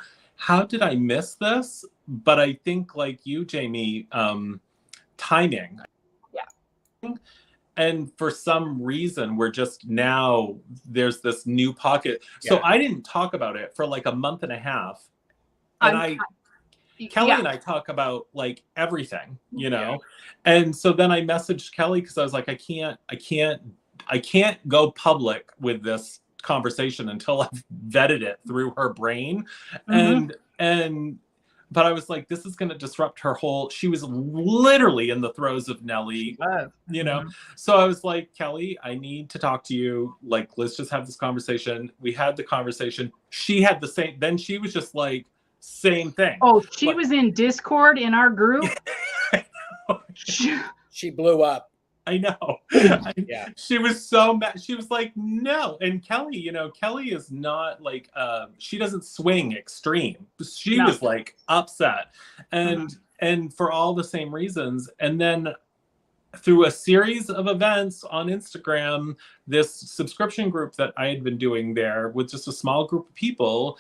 [SPEAKER 2] did I miss this? But I think, like you, Jaime, timing. Yeah. And for some reason, we're just now, there's this new pocket. So I didn't talk about it for like a month and a half. And Kelly and I talk about like everything, you know? And so then I messaged Kelly, because I was like, I can't go public with this conversation until I've vetted it through her brain. But I was like, this is going to disrupt her whole, she was literally in the throes of Nelly, you know? So I was like, Kelly, I need to talk to you. Like, let's just have this conversation. We had the conversation. She had the same, then she was just like, same thing.
[SPEAKER 3] Oh, she was in Discord in our group.
[SPEAKER 1] She blew up.
[SPEAKER 2] I know. She was so mad. She was like, no. And Kelly, you know, Kelly is not like, she doesn't swing extreme. She was like upset. And for all the same reasons. And then through a series of events on Instagram, this subscription group that I had been doing there with just a small group of people,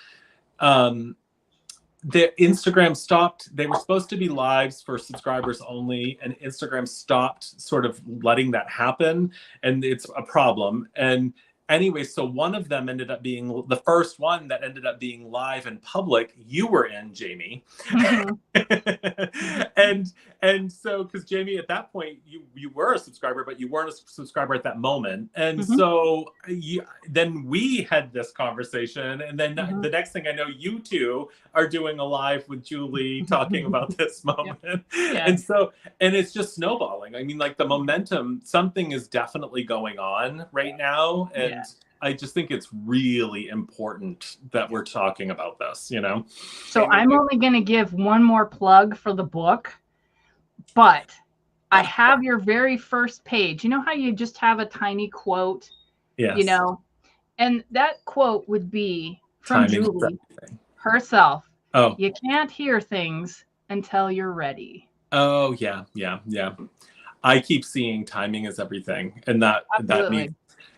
[SPEAKER 2] the Instagram stopped. They were supposed to be lives for subscribers only, and Instagram stopped sort of letting that happen, and it's a problem. And anyway, so one of them ended up being the first one that ended up being live in public. You were in, Jaime. And so, because Jaime, at that point, you were a subscriber, but you weren't a subscriber at that moment. And so then we had this conversation, and then the next thing I know, you two are doing a live with Julie talking about this moment. And so, and it's just snowballing. I mean, like the momentum, something is definitely going on right now. And I just think it's really important that we're talking about this, you know?
[SPEAKER 3] So I'm only going to give one more plug for the book, but I have your very first page. You know how you just have a tiny quote, you know, and that quote would be from Julie herself. Oh, you can't hear things until you're ready.
[SPEAKER 2] Oh, yeah. I keep seeing timing is everything. And that means,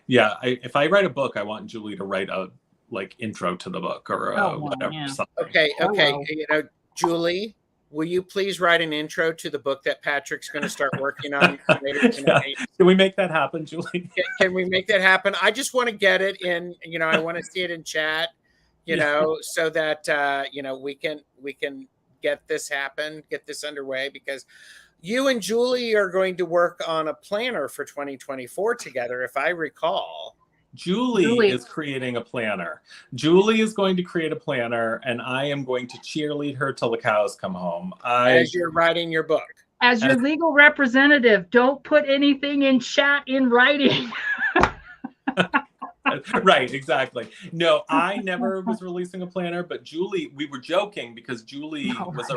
[SPEAKER 2] if I write a book, I want Julie to write a like intro to the book or whatever. Something.
[SPEAKER 1] Okay. You know, Julie, will you please write an intro to the book that Patrick's going to start working on later tonight?
[SPEAKER 2] Can we make that happen, Julie?
[SPEAKER 1] Can we make that happen? I just want to get it in, you know, I want to see it in chat, you know, so that, you know, we can get this happen, get this underway, because you and Julie are going to work on a planner for 2024 together, if I recall.
[SPEAKER 2] Julie is creating a planner. Julie is going to create a planner, and I am going to cheerlead her till the cows come home.
[SPEAKER 1] As you're writing your book.
[SPEAKER 3] As your legal representative, don't put anything in chat in writing.
[SPEAKER 2] Right, exactly. No, I never was releasing a planner, but Julie, we were joking because Julie was a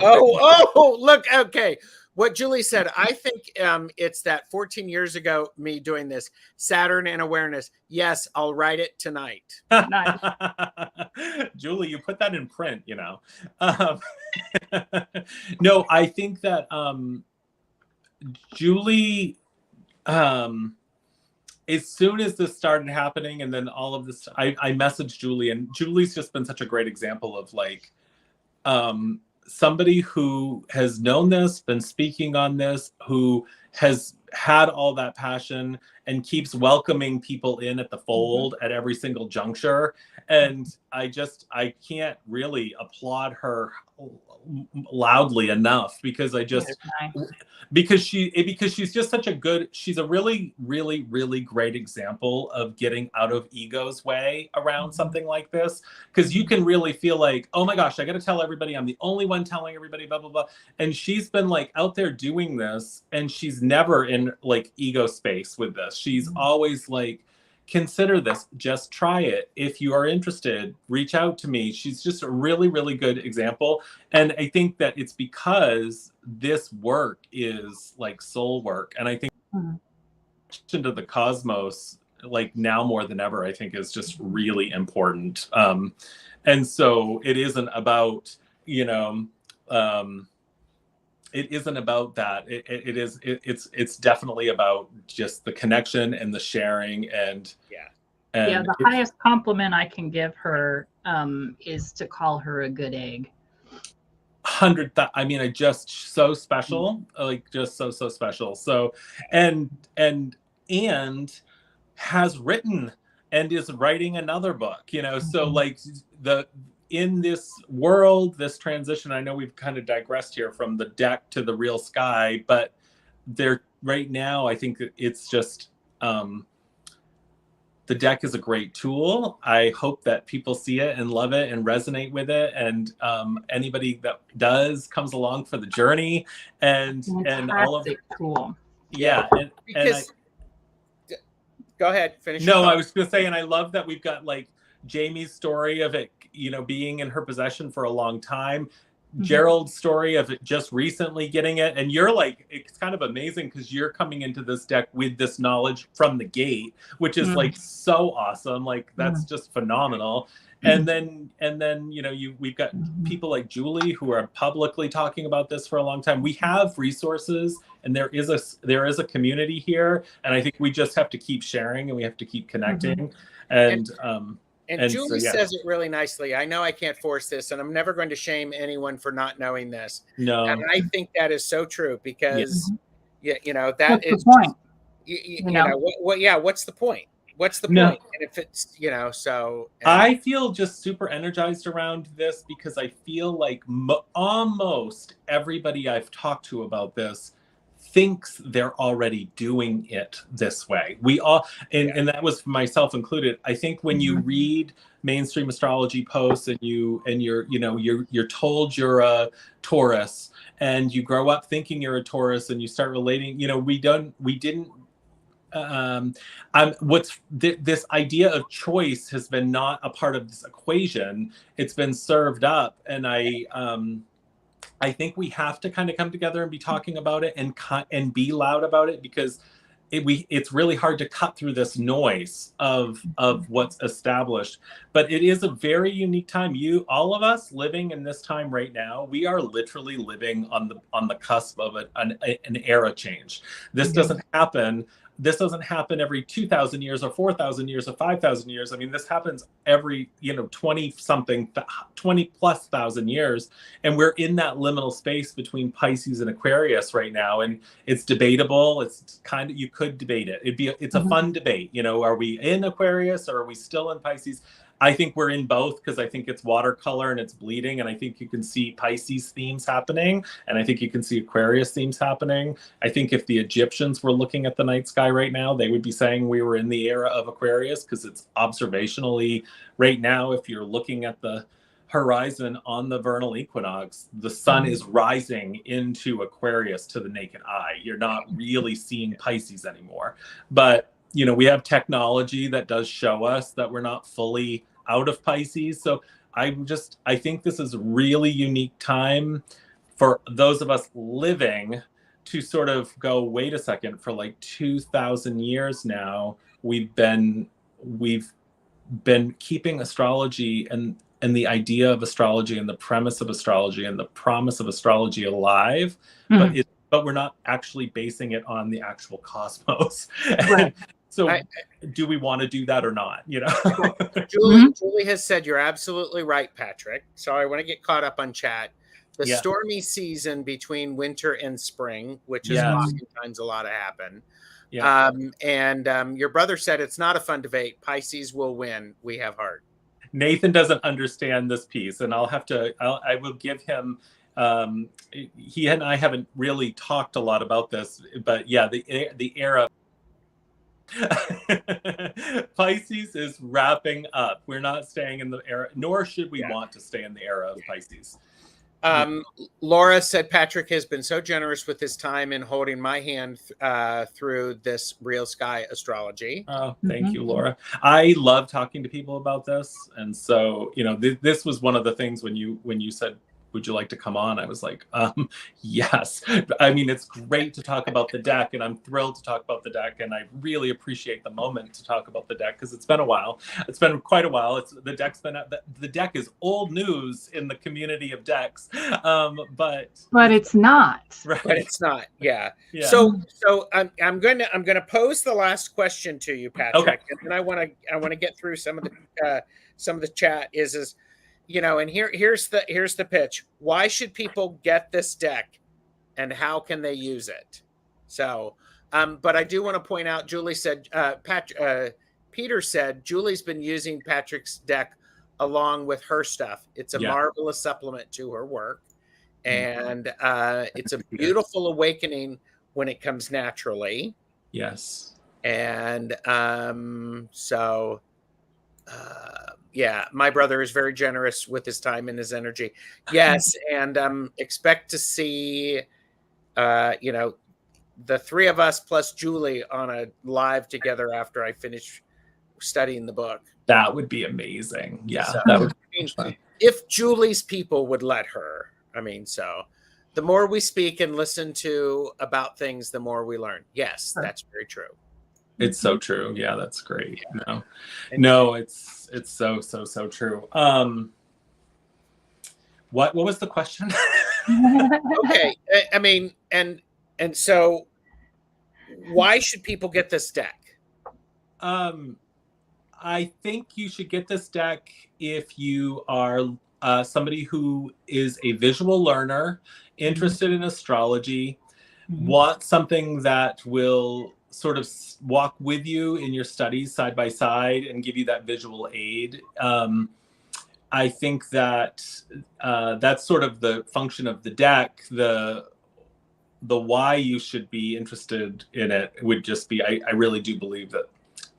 [SPEAKER 1] look, okay. What Julie said, I think it's that 14 years ago, me doing this, Saturn and awareness. Yes, I'll write it tonight.
[SPEAKER 3] Nice.
[SPEAKER 2] Julie, you put that in print, you know. No, I think that Julie, as soon as this started happening, and then all of this, I messaged Julie, and Julie's just been such a great example of like somebody who has known this, been speaking on this, who has had all that passion and keeps welcoming people in at the fold at every single juncture. And I can't really applaud her loudly enough, because because she's just such a good, she's a really, really, really great example of getting out of ego's way around something like this. Because you can really feel like, oh my gosh, I got to tell everybody, I'm the only one telling everybody, blah, blah, blah. And she's been like out there doing this, and she's never in like ego space with this. She's always like, consider this, just try it. If you are interested, reach out to me. She's just a really, really good example. And I think that it's because this work is like soul work. And I think into the cosmos, like now more than ever, I think is just really important. And so it isn't about, you know, it isn't about that. It's definitely about just the connection and the sharing and
[SPEAKER 3] the highest compliment I can give her is to call her a good egg.
[SPEAKER 2] I mean, I just so special, like just so special. So and has written and is writing another book, you know. So like in this world, this transition, I know we've kind of digressed here from the deck to the real sky, but there right now, I think it's just, the deck is a great tool. I hope that people see it and love it and resonate with it. And anybody that does comes along for the journey and all of it.
[SPEAKER 3] Cool.
[SPEAKER 2] Yeah.
[SPEAKER 1] Go ahead, finish.
[SPEAKER 2] No, I was going to say, and I love that we've got like Jaime's story of it, you know, being in her possession for a long time. Gerald's story of it just recently getting it. And you're like, it's kind of amazing because you're coming into this deck with this knowledge from the gate, which is like so awesome. Like that's just phenomenal. And then, you know, we've got people like Julie who are publicly talking about this for a long time. We have resources, and there is a community here. And I think we just have to keep sharing, and we have to keep connecting.
[SPEAKER 1] And Julie says it really nicely. I know I can't force this, and I'm never going to shame anyone for not knowing this.
[SPEAKER 2] No.
[SPEAKER 1] And I think that is so true, because, you know, that is
[SPEAKER 3] the point.
[SPEAKER 1] You know, what's the point? What's the point? And if it's, you know, so.
[SPEAKER 2] I feel just super energized around this, because I feel like almost everybody I've talked to about this thinks they're already doing it this way. We all, and that was myself included. I think when you read mainstream astrology posts and you're told you're a Taurus, and you grow up thinking you're a Taurus, and you start relating, you know, this idea of choice has been not a part of this equation. It's been served up, and I think we have to kind of come together and be talking about it and be loud about it, because it's really hard to cut through this noise of what's established. But it is a very unique time. All of us living in this time right now, we are literally living on the cusp of an era change. This doesn't happen. This doesn't happen every 2,000 years or 4,000 years or 5,000 years. I mean, this happens every, 20 plus thousand years. And we're in that liminal space between Pisces and Aquarius right now. And it's debatable. It's kind of, you could debate it. It's a fun debate. You know, are we in Aquarius or are we still in Pisces? I think we're in both because I think it's watercolor and it's bleeding, and I think you can see Pisces themes happening, and I think you can see Aquarius themes happening. I think if the Egyptians were looking at the night sky right now, they would be saying we were in the era of Aquarius, because it's observationally right now, if you're looking at the horizon on the vernal equinox, the sun is rising into Aquarius to the naked eye. You're not really seeing Pisces anymore. But we have technology that does show us that we're not fully out of Pisces. So I think this is a really unique time for those of us living to sort of go, wait a second, for like 2,000 years now, we've been keeping astrology and the idea of astrology and the premise of astrology and the promise of astrology alive, but we're not actually basing it on the actual cosmos.
[SPEAKER 3] Right.
[SPEAKER 2] So do we want to do that or not?
[SPEAKER 1] Julie has said you're absolutely right, Patrick. Sorry, I want to get caught up on chat. The stormy season between winter and spring, which is oftentimes a lot of happen.
[SPEAKER 2] Yeah.
[SPEAKER 1] And your brother said it's not a fun debate. Pisces will win. We have heart.
[SPEAKER 2] Nathan doesn't understand this piece, and I will give him, he and I haven't really talked a lot about this, but yeah, the era Pisces is wrapping up. We're not staying in the era, nor should we want to stay in the era of Pisces.
[SPEAKER 1] Laura said Patrick has been so generous with his time in holding my hand through this Real Sky astrology.
[SPEAKER 2] Oh, thank you, Laura. I love talking to people about this, and so this was one of the things when you said, would you like to come on? I was like, yes. I mean, it's great to talk about the deck, and I'm thrilled to talk about the deck, and I really appreciate the moment to talk about the deck, because it's been a while. It's been quite a while. The deck is old news in the community of decks, but
[SPEAKER 3] it's not.
[SPEAKER 1] Right. But it's not. Yeah. So I'm going to pose the last question to you, Patrick,
[SPEAKER 2] okay.
[SPEAKER 1] And then I want to get through some of the chat. And here's the pitch. Why should people get this deck, and how can they use it? So, but I do want to point out, Julie said, Peter said, Julie's been using Patrick's deck along with her stuff. It's a marvelous supplement to her work. And it's a beautiful awakening when it comes naturally.
[SPEAKER 2] Yes.
[SPEAKER 1] And my brother is very generous with his time and his energy. Yes, and expect to see, the three of us plus Julie on a live together after I finish studying the book.
[SPEAKER 2] That would be amazing. Yeah,
[SPEAKER 1] So,
[SPEAKER 2] that would be fun.
[SPEAKER 1] If Julie's people would let her. So the more we speak and listen to about things, the more we learn. Yes, that's very true.
[SPEAKER 2] It's so true. Yeah, that's great. No, it's so true. What was the question?
[SPEAKER 1] Okay. I mean, and so why should people get this deck?
[SPEAKER 2] I think you should get this deck if you are somebody who is a visual learner, interested in astrology, wants something that will sort of walk with you in your studies side by side and give you that visual aid. I think that that's sort of the function of the deck. The why you should be interested in it would just be, I really do believe that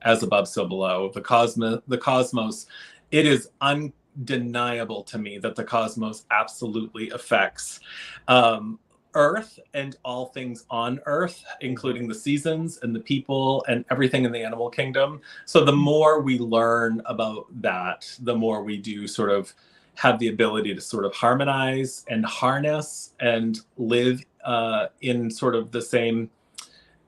[SPEAKER 2] as above, so below. The cosmos, it is undeniable to me that the cosmos absolutely affects Earth and all things on Earth, including the seasons and the people and everything in the animal kingdom. So the more we learn about that, the more we do sort of have the ability to sort of harmonize and harness and live in sort of the same,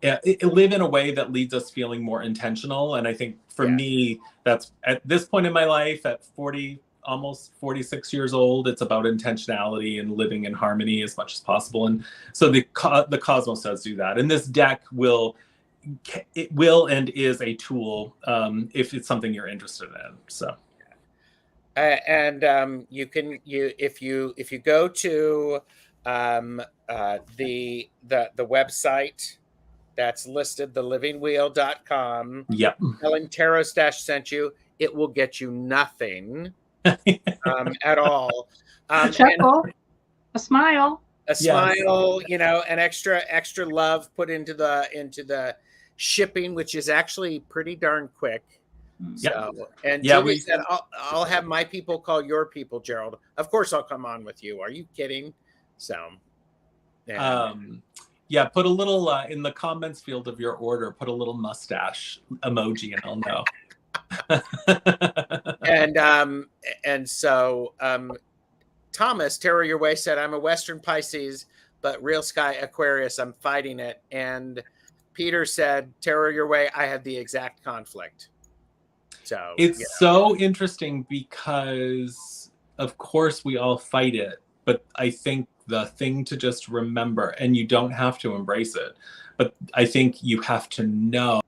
[SPEAKER 2] live in a way that leads us feeling more intentional. And I think for me, that's at this point in my life at 40, almost 46 years old, it's about intentionality and living in harmony as much as possible. And so the cosmos does do that. And this deck will and is a tool if it's something you're interested in. So.
[SPEAKER 1] If you go to the website that's listed, thelivingwheel.com.
[SPEAKER 2] Yep.
[SPEAKER 1] Helen Tarot Stash sent you. it will get you nothing at all.
[SPEAKER 3] A chuckle, a smile,
[SPEAKER 1] a smile, you know, an extra love put into the shipping, which is actually pretty darn quick. So, and Julie said, I'll have my people call your people, Gerald. Of course, I'll come on with you. Are you kidding? So,
[SPEAKER 2] yeah, put a little in the comments field of your order, put a little mustache emoji and I'll know.
[SPEAKER 1] and so Thomas, Tarot Your Way said, I'm a Western Pisces, but Real Sky Aquarius, I'm fighting it. And Peter said, Tarot Your Way, I had the exact conflict. So
[SPEAKER 2] it's so interesting because of course we all fight it, but I think the thing to just remember, and you don't have to embrace it, but I think you have to know,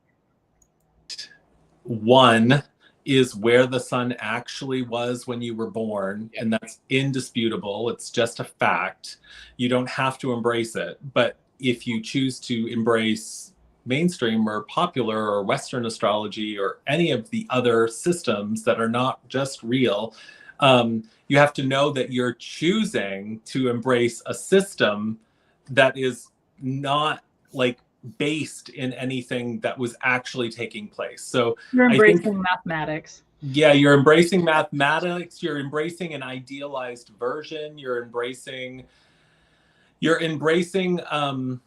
[SPEAKER 2] one is where the sun actually was when you were born, and that's indisputable. It's just a fact. You don't have to embrace it, but if you choose to embrace mainstream or popular or Western astrology or any of the other systems that are not just real, you have to know that you're choosing to embrace a system that is not like based in anything that was actually taking place. So
[SPEAKER 3] you're embracing mathematics.
[SPEAKER 2] Yeah, you're embracing mathematics, you're embracing an idealized version, you're embracing a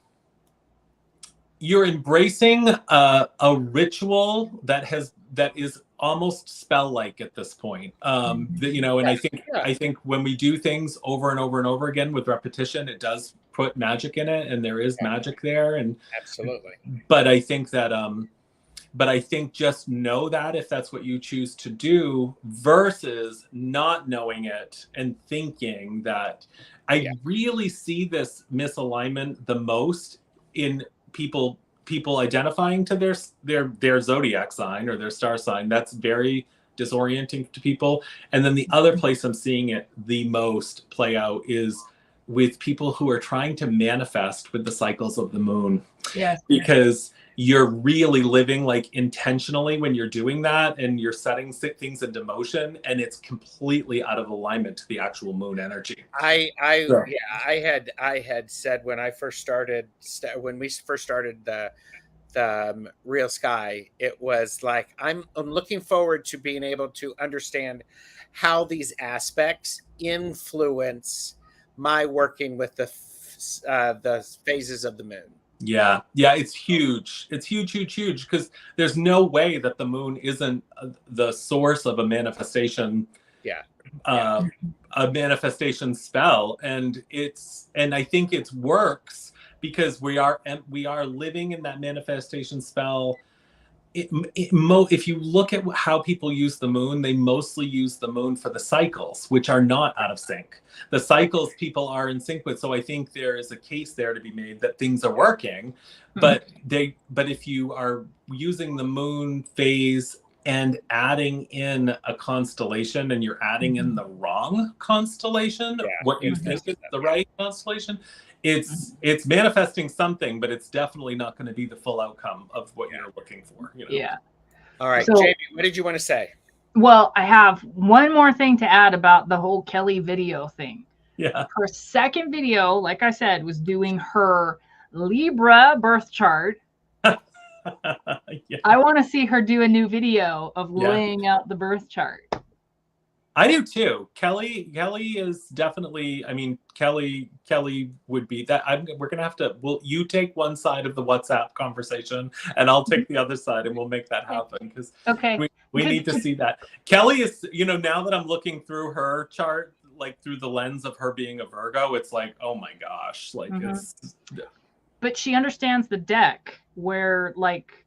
[SPEAKER 2] ritual that is almost spell-like at this point. You know, and I think when we do things over and over and over again with repetition, it does put magic in it, and there is magic there. And
[SPEAKER 1] absolutely.
[SPEAKER 2] But I think that just know that if that's what you choose to do, versus not knowing it and thinking that. I really see this misalignment the most in people identifying to their zodiac sign or their star sign. That's very disorienting to people. And then the other place I'm seeing it the most play out is with people who are trying to manifest with the cycles of the moon.
[SPEAKER 3] Yes.
[SPEAKER 2] Because you're really living like intentionally when you're doing that, and you're setting things into motion, and it's completely out of alignment to the actual moon energy.
[SPEAKER 1] I had said when I first started, when we first started the Real Sky, it was like, I'm looking forward to being able to understand how these aspects influence my working with the phases of the moon.
[SPEAKER 2] Yeah, it's huge. It's huge because there's no way that the moon isn't the source of a manifestation. A manifestation spell, and I think it works because we are living in that manifestation spell. If you look at how people use the moon, they mostly use the moon for the cycles, which are not out of sync. The cycles people are in sync with. So I think there is a case there to be made that things are working, but if you are using the moon phase and adding in a constellation, and you're adding in the wrong constellation, what you think is the right constellation, it's manifesting something, but it's definitely not going to be the full outcome of what you're looking for. You know?
[SPEAKER 3] Yeah.
[SPEAKER 1] All right, so, Jamie, what did you want to say?
[SPEAKER 3] Well, I have one more thing to add about the whole Kelly video thing.
[SPEAKER 2] Yeah.
[SPEAKER 3] Her second video, like I said, was doing her Libra birth chart. I want to see her do a new video of laying out the birth chart.
[SPEAKER 2] I do too. Kelly is definitely, I mean, Kelly would be that. We're going to have to, you take one side of the WhatsApp conversation and I'll take the other side, and we'll make that happen, because we need to see that. Kelly is, you know, now that I'm looking through her chart, like through the lens of her being a Virgo, it's like, oh my gosh, like
[SPEAKER 3] but she understands the deck, where like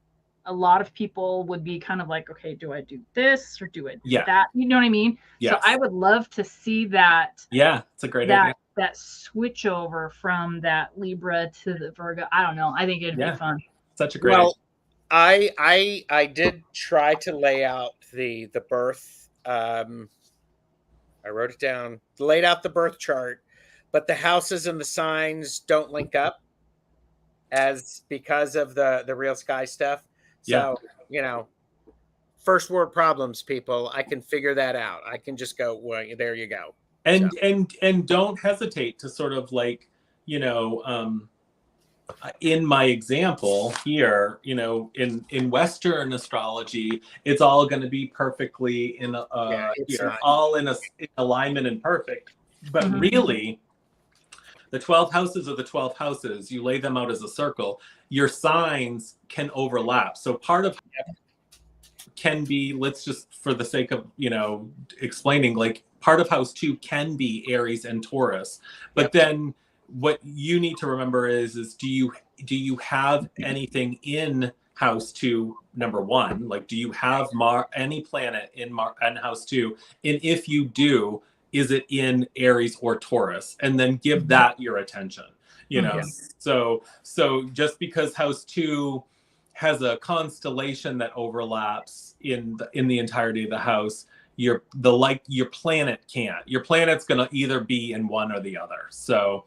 [SPEAKER 3] a lot of people would be kind of like, okay, do I do this or do I do that? You know what I mean? Yes. So I would love to see that.
[SPEAKER 2] Yeah, it's a great idea.
[SPEAKER 3] That switch over from that Libra to the Virgo. I don't know. I think it'd be fun.
[SPEAKER 2] Such a great idea.
[SPEAKER 1] I did try to lay out the birth. I wrote it down, laid out the birth chart, but the houses and the signs don't link up because of the Real Sky stuff. So, you know, first world problems, people. I can figure that out. I can just go, well, there you go.
[SPEAKER 2] And and don't hesitate to sort of like, you know, in my example here, you know, in Western astrology, it's all going to be perfectly in all in alignment and perfect. But really, the 12 houses are the 12 houses. You lay them out as a circle. Your signs can overlap. So part of can be, let's just, for the sake of, you know, explaining, like part of house 2 can be Aries and Taurus. But then what you need to remember is do you have anything in house 2, number 1? Like, do you have any planet in house 2? And if you do, is it in Aries or Taurus? And then give that your attention, you know? So just because house 2 has a constellation that overlaps in the entirety of the house, your planet can't. Your planet's going to either be in one or the other. So,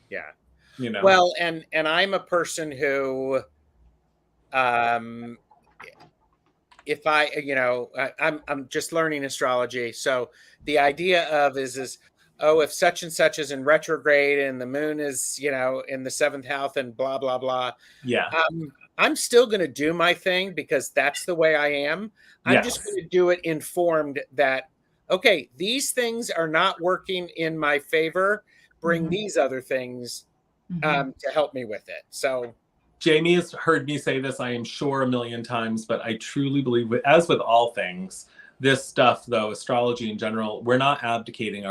[SPEAKER 1] yeah,
[SPEAKER 2] you know.
[SPEAKER 1] Well, and I'm a person who, if I, you know, I'm just learning astrology. So the idea of is, oh, if such and such is in retrograde and the moon is, you know, in the 7th house and blah, blah, blah.
[SPEAKER 2] Yeah.
[SPEAKER 1] I'm still going to do my thing because that's the way I am. I'm just going to do it informed that, okay, these things are not working in my favor. Bring these other things to help me with it. So
[SPEAKER 2] Jaime has heard me say this, I am sure, a million times, but I truly believe, as with all things, this stuff, though, astrology in general, we're not abdicating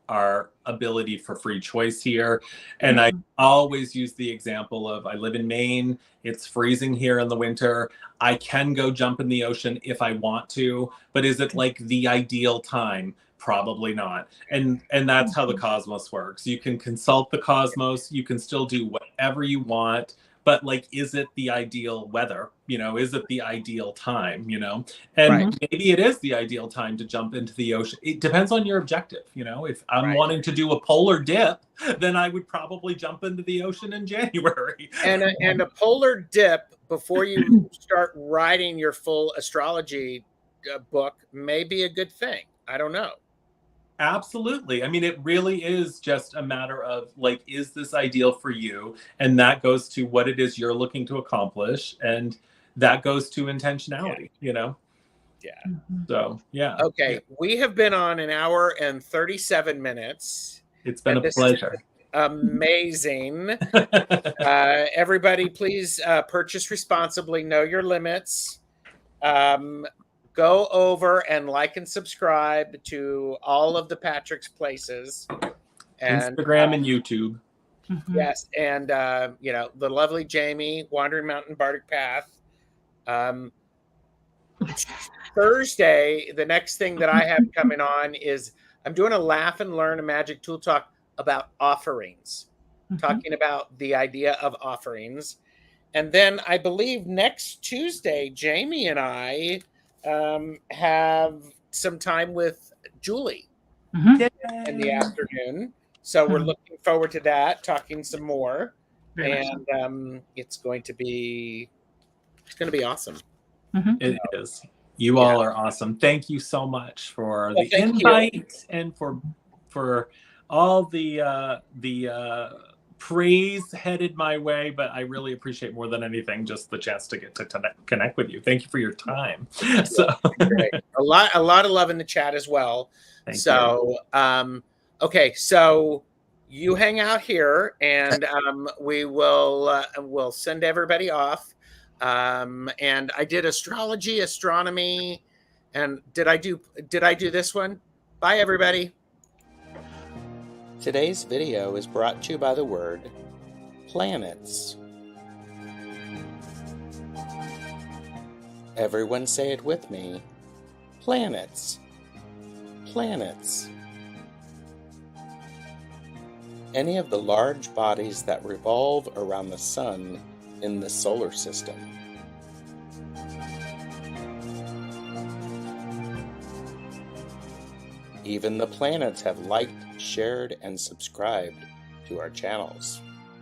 [SPEAKER 2] our ability for free choice here. And I always use the example of, I live in Maine, it's freezing here in the winter. I can go jump in the ocean if I want to, but is it like the ideal time? Probably not. And that's how the cosmos works. You can consult the cosmos, you can still do whatever you want, but like, is it the ideal weather? You know, is it the ideal time? You know, and maybe it is the ideal time to jump into the ocean. It depends on your objective. You know, if I'm wanting to do a polar dip, then I would probably jump into the ocean in January.
[SPEAKER 1] And a polar dip before you start writing your full astrology book may be a good thing. I don't know.
[SPEAKER 2] Absolutely. I mean, it really is just a matter of like, is this ideal for you? And that goes to what it is you're looking to accomplish. And that goes to intentionality, you know?
[SPEAKER 1] Yeah.
[SPEAKER 2] So, yeah.
[SPEAKER 1] Okay. We have been on 1 hour and 37 minutes.
[SPEAKER 2] It's been a pleasure.
[SPEAKER 1] Amazing. Everybody, please purchase responsibly. Know your limits. Go over and like and subscribe to all of the Patrick's places. And,
[SPEAKER 2] Instagram and YouTube.
[SPEAKER 1] Yes. And, you know, the lovely Jaime, Wandering Mountain Bardic Path. Thursday, the next thing that I have coming on is I'm doing a Laugh and Learn a Magic Tool Talk about offerings, talking about the idea of offerings. And then I believe next Tuesday, Jaime and I have some time with Julie in the afternoon. So we're looking forward to that, talking some more. And it's going to be awesome.
[SPEAKER 2] It is. You all are awesome. Thank you so much for the invite and for all the praise headed my way, but I really appreciate more than anything just the chance to get to connect with you. Thank you for your time. So
[SPEAKER 1] a lot of love in the chat as well. Thank you. Okay, so you hang out here, and we will we'll send everybody off. And I did astrology, astronomy, and did I do this one? Bye, everybody. Today's video is brought to you by the word planets. Everyone say it with me. Planets. Planets. Any of the large bodies that revolve around the sun in the solar system. Even the planets have liked, shared, and subscribed to our channels.